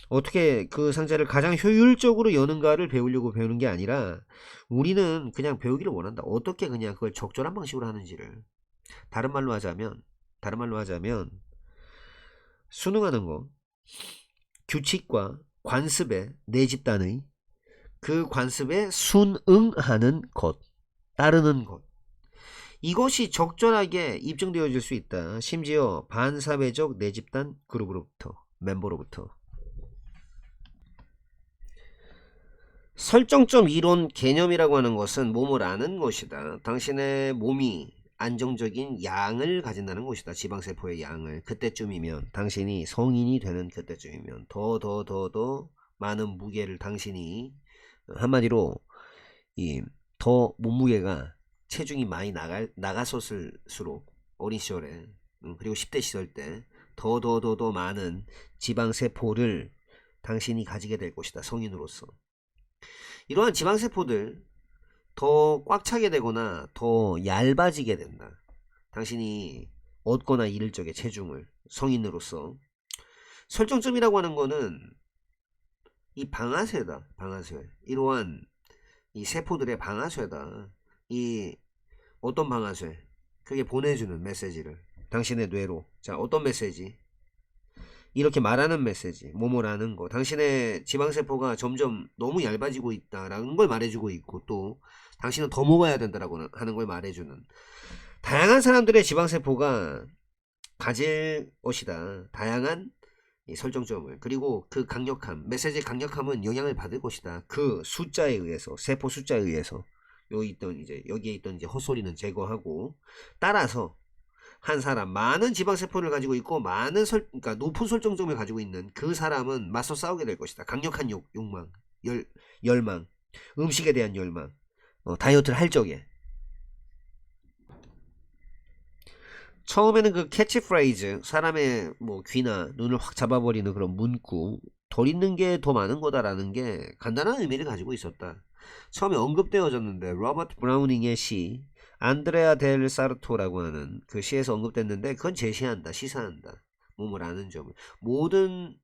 어떻게 그 상자를 가장 효율적으로 여는가를 배우려고 배우는 게 아니라 우리는 그냥 배우기를 원한다. 어떻게 그냥 그걸 적절한 방식으로 하는지를. 다른 말로 하자면 순응하는 거, 규칙과 관습에, 내 집단의 그 관습에 순응하는 것, 따르는 것, 이것이 적절하게 입증되어질 수 있다. 심지어 반사회적 내 집단 그룹으로부터, 멤버로부터. 설정점 이론 개념이라고 하는 것은 몸을 것이다. 당신의 몸이 안정적인 양을 가진다는 것이다. 지방세포의 양을. 그때쯤이면, 당신이 성인이 되는 그때쯤이면 더 많은 무게를 당신이, 한마디로 더 몸무게가, 체중이 많이 나갔었을수록 어린 시절에, 그리고 10대 시절 때 더 많은 지방세포를 당신이 가지게 될 것이다. 성인으로서. 이러한 지방세포들 더 꽉 차게 되거나 더 얇아지게 된다. 당신이 얻거나 잃을 적의 체중을, 성인으로서. 설정점이라고 하는 거는 이 방아쇠다. 방아쇠. 이러한 이 세포들의 방아쇠다. 이 어떤 방아쇠? 그게 보내주는 메시지를 당신의 뇌로. 자, 어떤 메시지? 이렇게 말하는 메시지, 뭐뭐라는 거, 당신의 지방세포가 점점 너무 얇아지고 있다라는 걸 말해주고 있고, 또 당신은 더 먹어야 된다라고 하는 걸 말해주는, 다양한 사람들의 지방세포가 가질 것이다. 다양한 이 설정점을, 그리고 그 강력함, 메시지의 강력함은 영향을 받을 것이다. 그 숫자에 의해서, 세포 숫자에 의해서 여기에 있던 이제 헛소리는 제거하고, 따라서 한 사람, 많은 지방세포를 가지고 있고 그러니까 높은 설정점을 가지고 있는 그 사람은 맞서 싸우게 될 것이다. 강력한 욕망, 열망, 음식에 대한 열망, 다이어트를 할 적에. 처음에는 그 캐치프레이즈, 사람의 뭐 귀나 눈을 확 잡아버리는 그런 문구, 덜 있는 게 더 많은 거다라는 게 간단한 의미를 가지고 있었다. 처음에 언급되어졌는데, 로버트 브라우닝의 시 안드레아 델 사르토라고 하는 그 시에서 언급됐는데, 그건 제시한다, 시사한다, 뭐뭐라는 점을.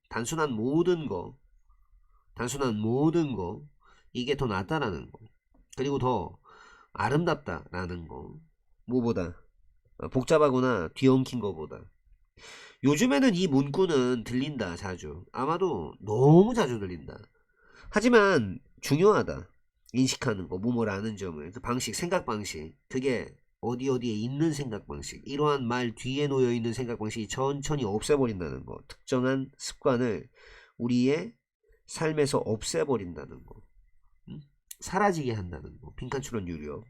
단순한 모든 거, 이게 더 낫다라는 거, 그리고 더 아름답다라는 거, 뭐보다 복잡하거나 뒤엉킨 거보다. 요즘에는 이 문구는 들린다, 자주. 아마도 너무 자주 들린다. 하지만 중요하다, 인식하는 거, 뭐뭐라는 점을. 그 방식, 생각 방식, 그게 어디에 있는 생각 방식, 이러한 말 뒤에 놓여있는 생각 방식이 천천히 없애버린다는 거. 특정한 습관을 우리의 삶에서 없애버린다는 거, 사라지게 한다는 거. 빈칸추론 유료.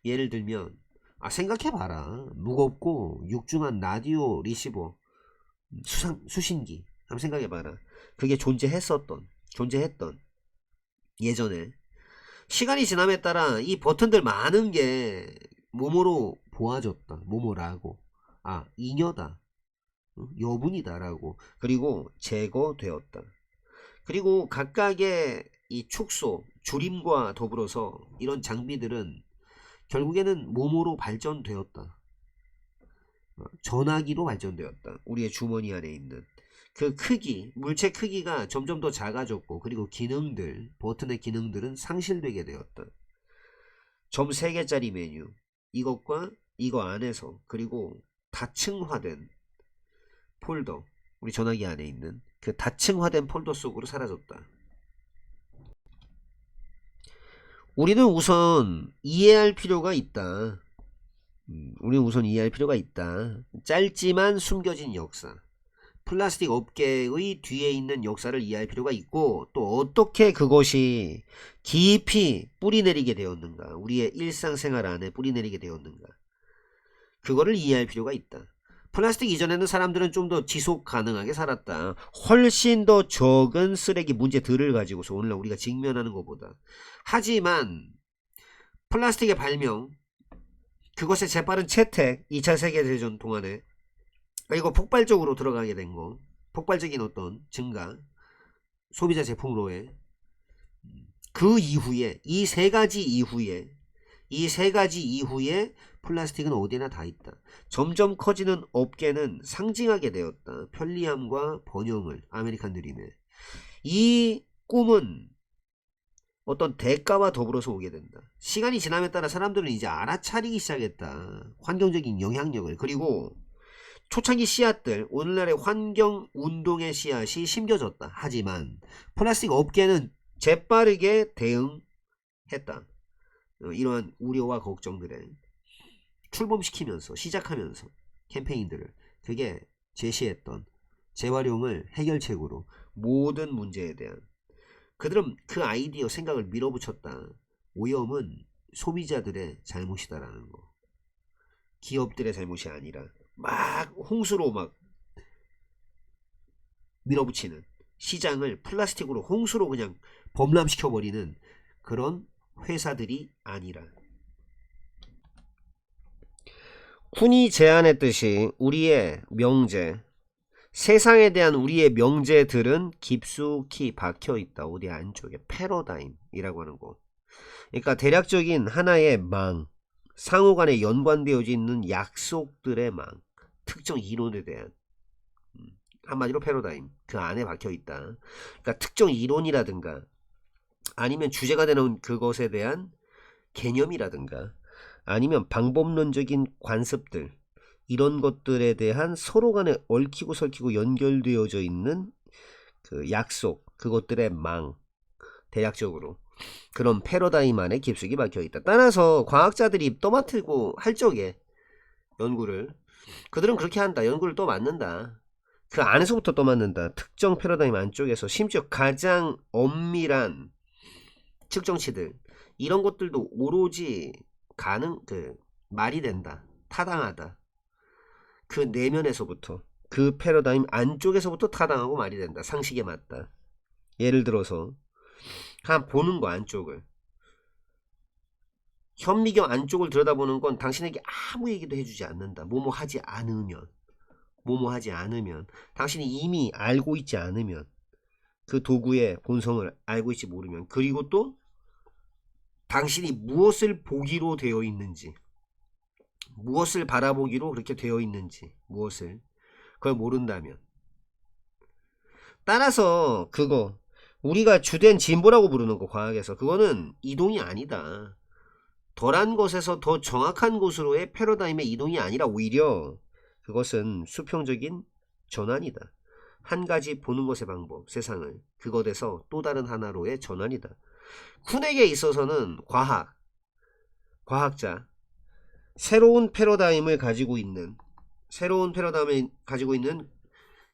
예를 들면, 생각해봐라. 무겁고 육중한 라디오 리시버, 수신기 한번 생각해봐라. 그게 존재했던 예전에, 시간이 지남에 따라 이 버튼들 많은 게 뭐뭐로 보아졌다, 뭐뭐라고, 잉여다, 여분이다 라고, 그리고 제거되었다. 그리고 각각의 이 축소, 줄임과 더불어서 이런 장비들은 결국에는 뭐뭐로 발전되었다, 전화기로 발전되었다. 우리의 주머니 안에 있는 그 크기, 물체 크기가 점점 더 작아졌고, 그리고 기능들, 버튼의 기능들은 상실되게 되었다. 점 3개짜리 메뉴, 이것과 이거 안에서, 그리고 다층화된 폴더, 우리 전화기 안에 있는 그 다층화된 폴더 속으로 사라졌다. 우리는 우선 이해할 필요가 있다. 짧지만 숨겨진 역사, 플라스틱 업계의 뒤에 있는 역사를 이해할 필요가 있고, 또 어떻게 그것이 깊이 뿌리내리게 되었는가, 우리의 일상생활 안에 뿌리내리게 되었는가, 그거를 이해할 필요가 있다. 플라스틱 이전에는 사람들은 좀 더 지속 가능하게 살았다. 훨씬 더 적은 쓰레기 문제들을 가지고서 오늘날 우리가 직면하는 것보다. 하지만 플라스틱의 발명, 그것의 재빠른 채택, 2차 세계대전 동안에, 그리고 폭발적으로 들어가게 된 거, 폭발적인 어떤 증가, 소비자 제품으로의, 그 이후에, 이 세 가지 이후에 플라스틱은 어디나 다 있다. 점점 커지는 업계는 상징하게 되었다. 편리함과 번영을, 아메리칸 드림에. 이 꿈은 어떤 대가와 더불어서 오게 된다. 시간이 지남에 따라 사람들은 이제 알아차리기 시작했다, 환경적인 영향력을. 그리고 초창기 씨앗들, 오늘날의 환경운동의 씨앗이 심겨졌다. 하지만 플라스틱 업계는 재빠르게 대응했다. 이러한 우려와 걱정들에 출범시키면서, 시작하면서 캠페인들을, 그게 제시했던 재활용을 해결책으로 모든 문제에 대한, 그들은 그 아이디어, 생각을 밀어붙였다. 오염은 소비자들의 잘못이다라는 거, 기업들의 잘못이 아니라, 막 홍수로 막 밀어붙이는, 시장을 플라스틱으로 홍수로 그냥 범람시켜버리는 그런 회사들이 아니라. 쿤이 제안했듯이 우리의 명제, 세상에 대한 우리의 명제들은 깊숙이 박혀있다. 어디 안쪽에 패러다임이라고 하는 곳. 그러니까 대략적인 하나의 망, 상호간에 연관되어져 있는 약속들의 망, 특정 이론에 대한, 한마디로 패러다임, 그 안에 박혀있다. 그러니까 특정 이론이라든가 아니면 주제가 되는 그것에 대한 개념이라든가 아니면 방법론적인 관습들, 이런 것들에 대한 서로 간에 얽히고 설키고 연결되어져 있는 그 약속, 그것들의 망, 대략적으로 그런 패러다임 안에 깊숙이 박혀있다. 따라서 과학자들이 떠맡고 할 적에 연구를, 그들은 그렇게 한다. 연구를 또 맞는다. 그 안에서부터 떠맡는다. 특정 패러다임 안쪽에서 심지어 가장 엄밀한 측정치들, 이런 것들도 오로지 말이 된다. 타당하다. 그 내면에서부터, 그 패러다임 안쪽에서부터 타당하고 말이 된다. 상식에 맞다. 예를 들어서 한 보는 거, 안쪽을, 현미경 안쪽을 들여다보는 건 당신에게 아무 얘기도 해주지 않는다. 뭐뭐 하지 않으면, 당신이 이미 알고 있지 않으면, 그 도구의 본성을 알고 있지 모르면, 그리고 또 당신이 무엇을 보기로 되어 있는지, 무엇을 바라보기로 그렇게 되어 있는지, 그걸 모른다면, 따라서 그거 우리가 주된 진보라고 부르는 거, 과학에서 그거는 이동이 아니다. 덜한 것에서 더 정확한 곳으로의 패러다임의 이동이 아니라 오히려 그것은 수평적인 전환이다. 한 가지 보는 것의 방법, 세상을, 그것에서 또 다른 하나로의 전환이다. 쿤에게 있어서는 과학자, 새로운 패러다임을 가지고 있는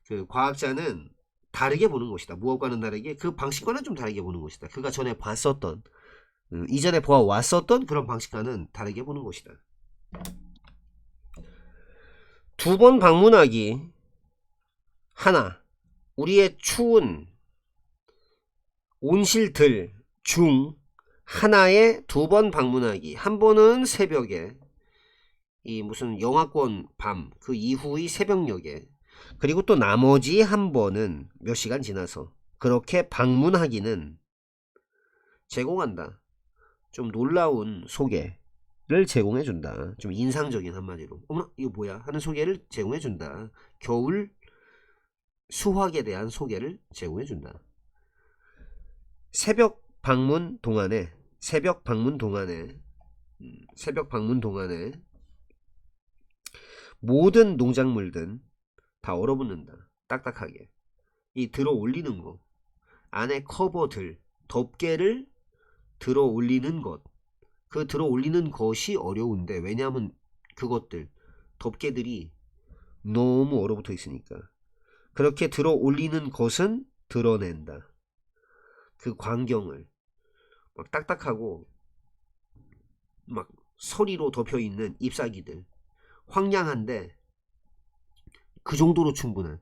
그 과학자는 다르게 보는 것이다. 무엇과는 다르게, 그 방식과는 좀 다르게 보는 것이다. 그가 전에 봤었던, 이전에 보아왔었던 그런 방식과는 다르게 보는 것이다. 두 번 방문하기. 하나, 우리의 추운 온실들 중 하나에 두 번 방문하기. 한 번은 새벽에, 이 무슨 영화권 밤, 그 이후의 새벽녘에, 그리고 또 나머지 한 번은 몇 시간 지나서, 그렇게 방문하기는 제공한다. 좀 놀라운 소개를 제공해준다. 좀 인상적인, 한마디로 어머나 이거 뭐야 하는 소개를 제공해준다. 겨울 수확에 대한 소개를 제공해준다. 새벽 방문 동안에 모든 농작물들은 다 얼어붙는다. 딱딱하게. 이 들어 올리는 거, 안에 커버들, 덮개를 들어 올리는 것, 그 들어 올리는 것이 어려운데, 왜냐하면 그것들, 덮개들이 너무 얼어붙어 있으니까. 그렇게 들어 올리는 것은 드러낸다. 그 광경을, 막 딱딱하고 막 서리로 덮여 있는 잎사귀들, 황량한데 그 정도로 충분한,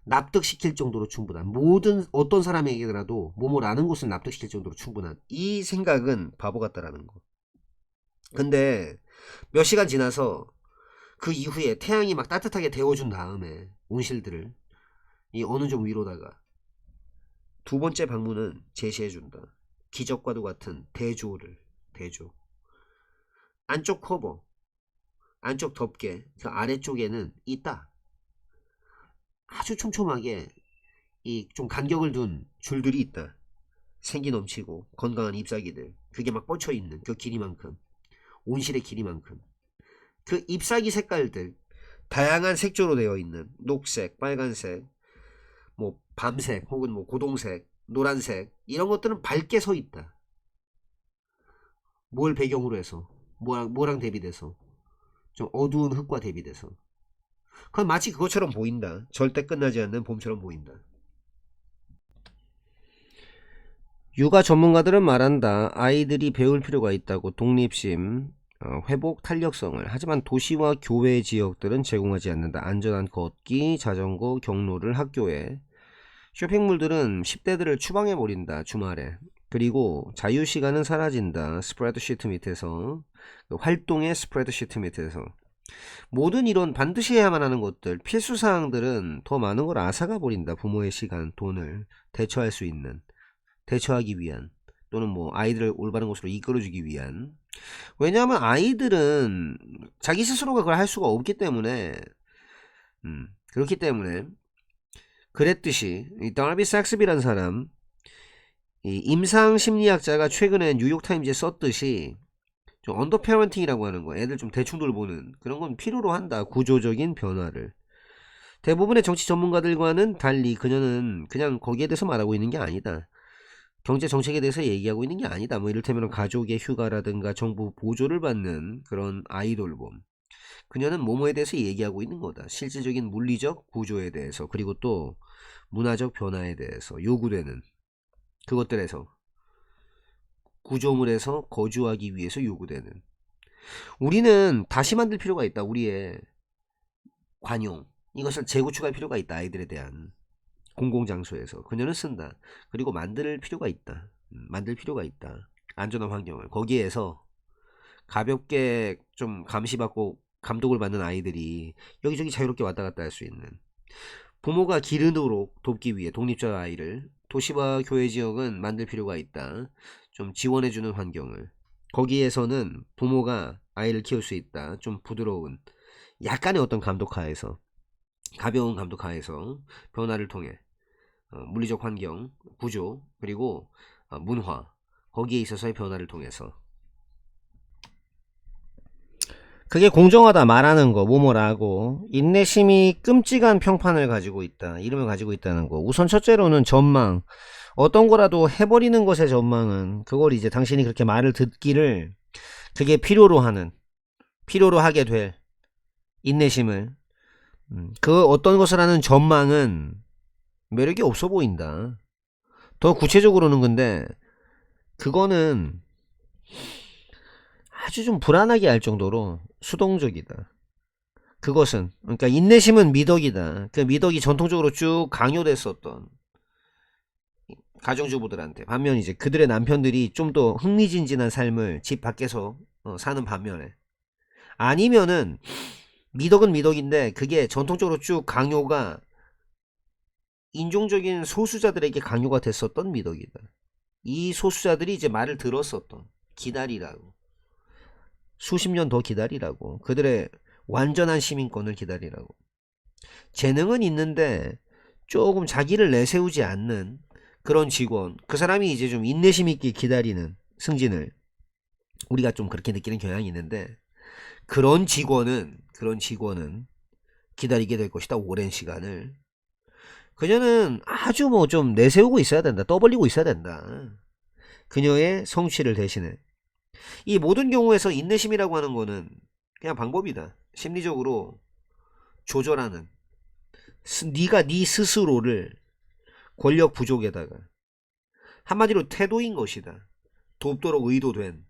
납득시킬 정도로 충분한, 모든 어떤 사람에게라도 뭐뭐라는 것을 납득시킬 정도로 충분한, 이 생각은 바보 같다라는 거. 근데 몇 시간 지나서 그 이후에 태양이 막 따뜻하게 데워준 다음에 온실들을 이 어느 좀 위로다가 두 번째 방문은 제시해준다. 기적과도 같은 대조. 안쪽 커버, 안쪽 덮개, 그 아래쪽에는 있다. 아주 촘촘하게 이 좀 간격을 둔 줄들이 있다. 생기 넘치고 건강한 잎사귀들, 그게 막 뻗쳐 있는 그 길이만큼, 온실의 길이만큼, 그 잎사귀 색깔들 다양한 색조로 되어 있는, 녹색, 빨간색, 뭐 밤색, 혹은 뭐 고동색, 노란색, 이런 것들은 밝게 서 있다. 뭘 배경으로 해서, 뭐랑 대비돼서, 좀 어두운 흙과 대비돼서. 그건 마치 그것처럼 보인다. 절대 끝나지 않는 봄처럼 보인다. 육아 전문가들은 말한다. 아이들이 배울 필요가 있다고. 독립심, 회복 탄력성을. 하지만 도시와 교외 지역들은 제공하지 않는다. 안전한 걷기, 자전거, 경로를 학교에. 쇼핑몰들은 10대들을 추방해버린다. 주말에. 그리고 자유시간은 사라진다. 스프레드시트 밑에서, 활동의 스프레드시트 밑에서. 모든 이런 반드시 해야만 하는 것들, 필수사항들은 더 많은 걸 앗아가 버린다. 부모의 시간, 돈을 대처하기 위한, 또는 뭐 아이들을 올바른 곳으로 이끌어주기 위한. 왜냐하면 아이들은 자기 스스로가 그걸 할 수가 없기 때문에, 그렇기 때문에 그랬듯이 이 더비 삭스비라는 사람, 이 임상 심리학자가 최근에 뉴욕타임즈에 썼듯이, 좀 언더 페어런팅이라고 하는 거, 애들 좀 대충 돌보는 그런 건 필요로 한다. 구조적인 변화를. 대부분의 정치 전문가들과는 달리 그녀는 그냥 거기에 대해서 말하고 있는 게 아니다. 경제 정책에 대해서 얘기하고 있는 게 아니다. 뭐 이를테면 가족의 휴가라든가 정부 보조를 받는 그런 아이돌봄. 그녀는 뭐뭐에 대해서 얘기하고 있는 거다. 실질적인 물리적 구조에 대해서, 그리고 또 문화적 변화에 대해서 요구되는 그것들에서, 구조물에서 거주하기 위해서 요구되는, 우리는 다시 만들 필요가 있다. 우리의 관용, 이것을 재구축할 필요가 있다. 아이들에 대한 공공장소에서 그녀는 쓴다. 그리고 만들 필요가 있다. 만들 필요가 있다. 안전한 환경을. 거기에서 가볍게 좀 감시받고 감독을 받는 아이들이 여기저기 자유롭게 왔다 갔다 할 수 있는, 부모가 기르도록 돕기 위해 독립적 아이를 도시와 교외 지역은 만들 필요가 있다. 좀 지원해주는 환경을. 거기에서는 부모가 아이를 키울 수 있다. 좀 부드러운 약간의 어떤 감독하에서, 가벼운 감독하에서 변화를 통해 물리적 환경, 구조, 그리고 문화, 거기에 있어서의 변화를 통해서. 그게 공정하다 말하는 거, 뭐뭐라고. 인내심이 끔찍한 평판을 가지고 있다. 이름을 가지고 있다는 거. 우선 첫째로는 전망. 어떤 거라도 해버리는 것의 전망은, 그걸 이제 당신이 그렇게 말을 듣기를, 그게 필요로 하게 될 인내심을, 그 어떤 것을 하는 전망은 매력이 없어 보인다. 더 구체적으로는 근데 그거는 아주 좀 불안하게 할 정도로 수동적이다. 그것은, 그러니까 인내심은 미덕이다. 그 미덕이 전통적으로 쭉 강요됐었던 가정주부들한테. 반면 이제 그들의 남편들이 좀 더 흥미진진한 삶을 집 밖에서 사는 반면에, 아니면은 미덕은 미덕인데 그게 전통적으로 쭉 강요가 인종적인 소수자들에게 강요가 됐었던 미덕이다. 이 소수자들이 이제 말을 들었었던, 기다리라고, 수십 년 더 기다리라고, 그들의 완전한 시민권을 기다리라고. 재능은 있는데 조금 자기를 내세우지 않는 그런 직원, 그 사람이 이제 좀 인내심 있게 기다리는 승진을 우리가 좀 그렇게 느끼는 경향이 있는데, 그런 직원은 기다리게 될 것이다. 오랜 시간을. 그녀는 아주 뭐 좀 내세우고 있어야 된다. 떠벌리고 있어야 된다. 그녀의 성취를 대신해. 이 모든 경우에서 인내심이라고 하는 거는 그냥 방법이다. 심리적으로 조절하는, 네가 네 스스로를 권력 부족에다가, 한마디로 태도인 것이다. 돕도록 의도된,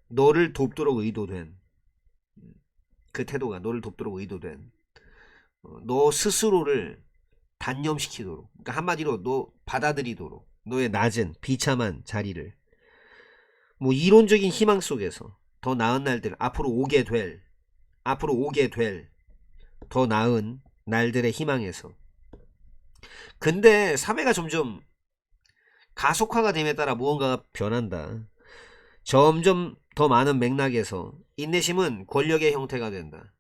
너를 돕도록 의도된 그 태도가, 너를 돕도록 의도된, 너 스스로를 단념시키도록, 그러니까 한마디로 너 받아들이도록, 너의 낮은 비참한 자리를, 뭐 이론적인 희망 속에서 더 나은 날들, 앞으로 오게 될 더 나은 날들의 희망에서. 근데 사회가 점점 가속화가 됨에 따라 무언가가 변한다. 점점 더 많은 맥락에서 인내심은 권력의 형태가 된다.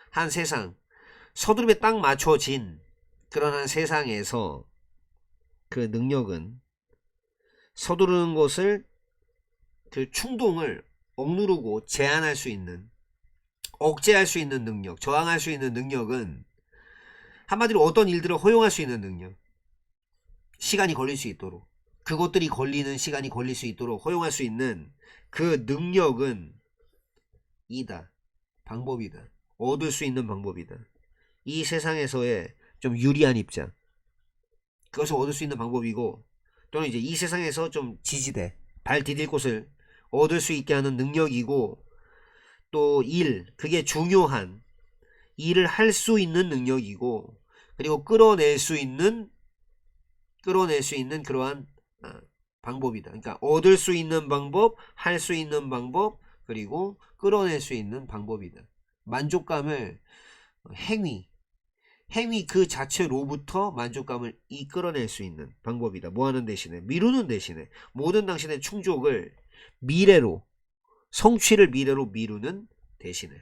한 세상, 서두름에 딱 맞춰진 그런 한 세상에서 그 능력은 서두르는 것을, 그 충동을 억누르고 제한할 수 있는, 억제할 수 있는 능력, 저항할 수 있는 능력은, 한마디로 어떤 일들을 허용할 수 있는 능력, 시간이 걸릴 수 있도록, 그것들이 걸리는 시간이 걸릴 수 있도록 허용할 수 있는 그 능력은 이다. 방법이다. 얻을 수 있는 방법이다. 이 세상에서의 좀 유리한 입장, 그것을 얻을 수 있는 방법이고, 또는 이제 이 세상에서 좀 지지대, 발 디딜 곳을 얻을 수 있게 하는 능력이고, 또 그게 중요한 일을 할 수 있는 능력이고, 그리고 끌어낼 수 있는 그러한 방법이다. 그러니까 얻을 수 있는 방법, 할 수 있는 방법, 그리고 끌어낼 수 있는 방법이다. 만족감을, 행위 그 자체로부터 만족감을 이끌어낼 수 있는 방법이다. 뭐하는 대신에, 미루는 대신에, 모든 당신의 충족을 미래로, 성취를 미래로 미루는 대신에.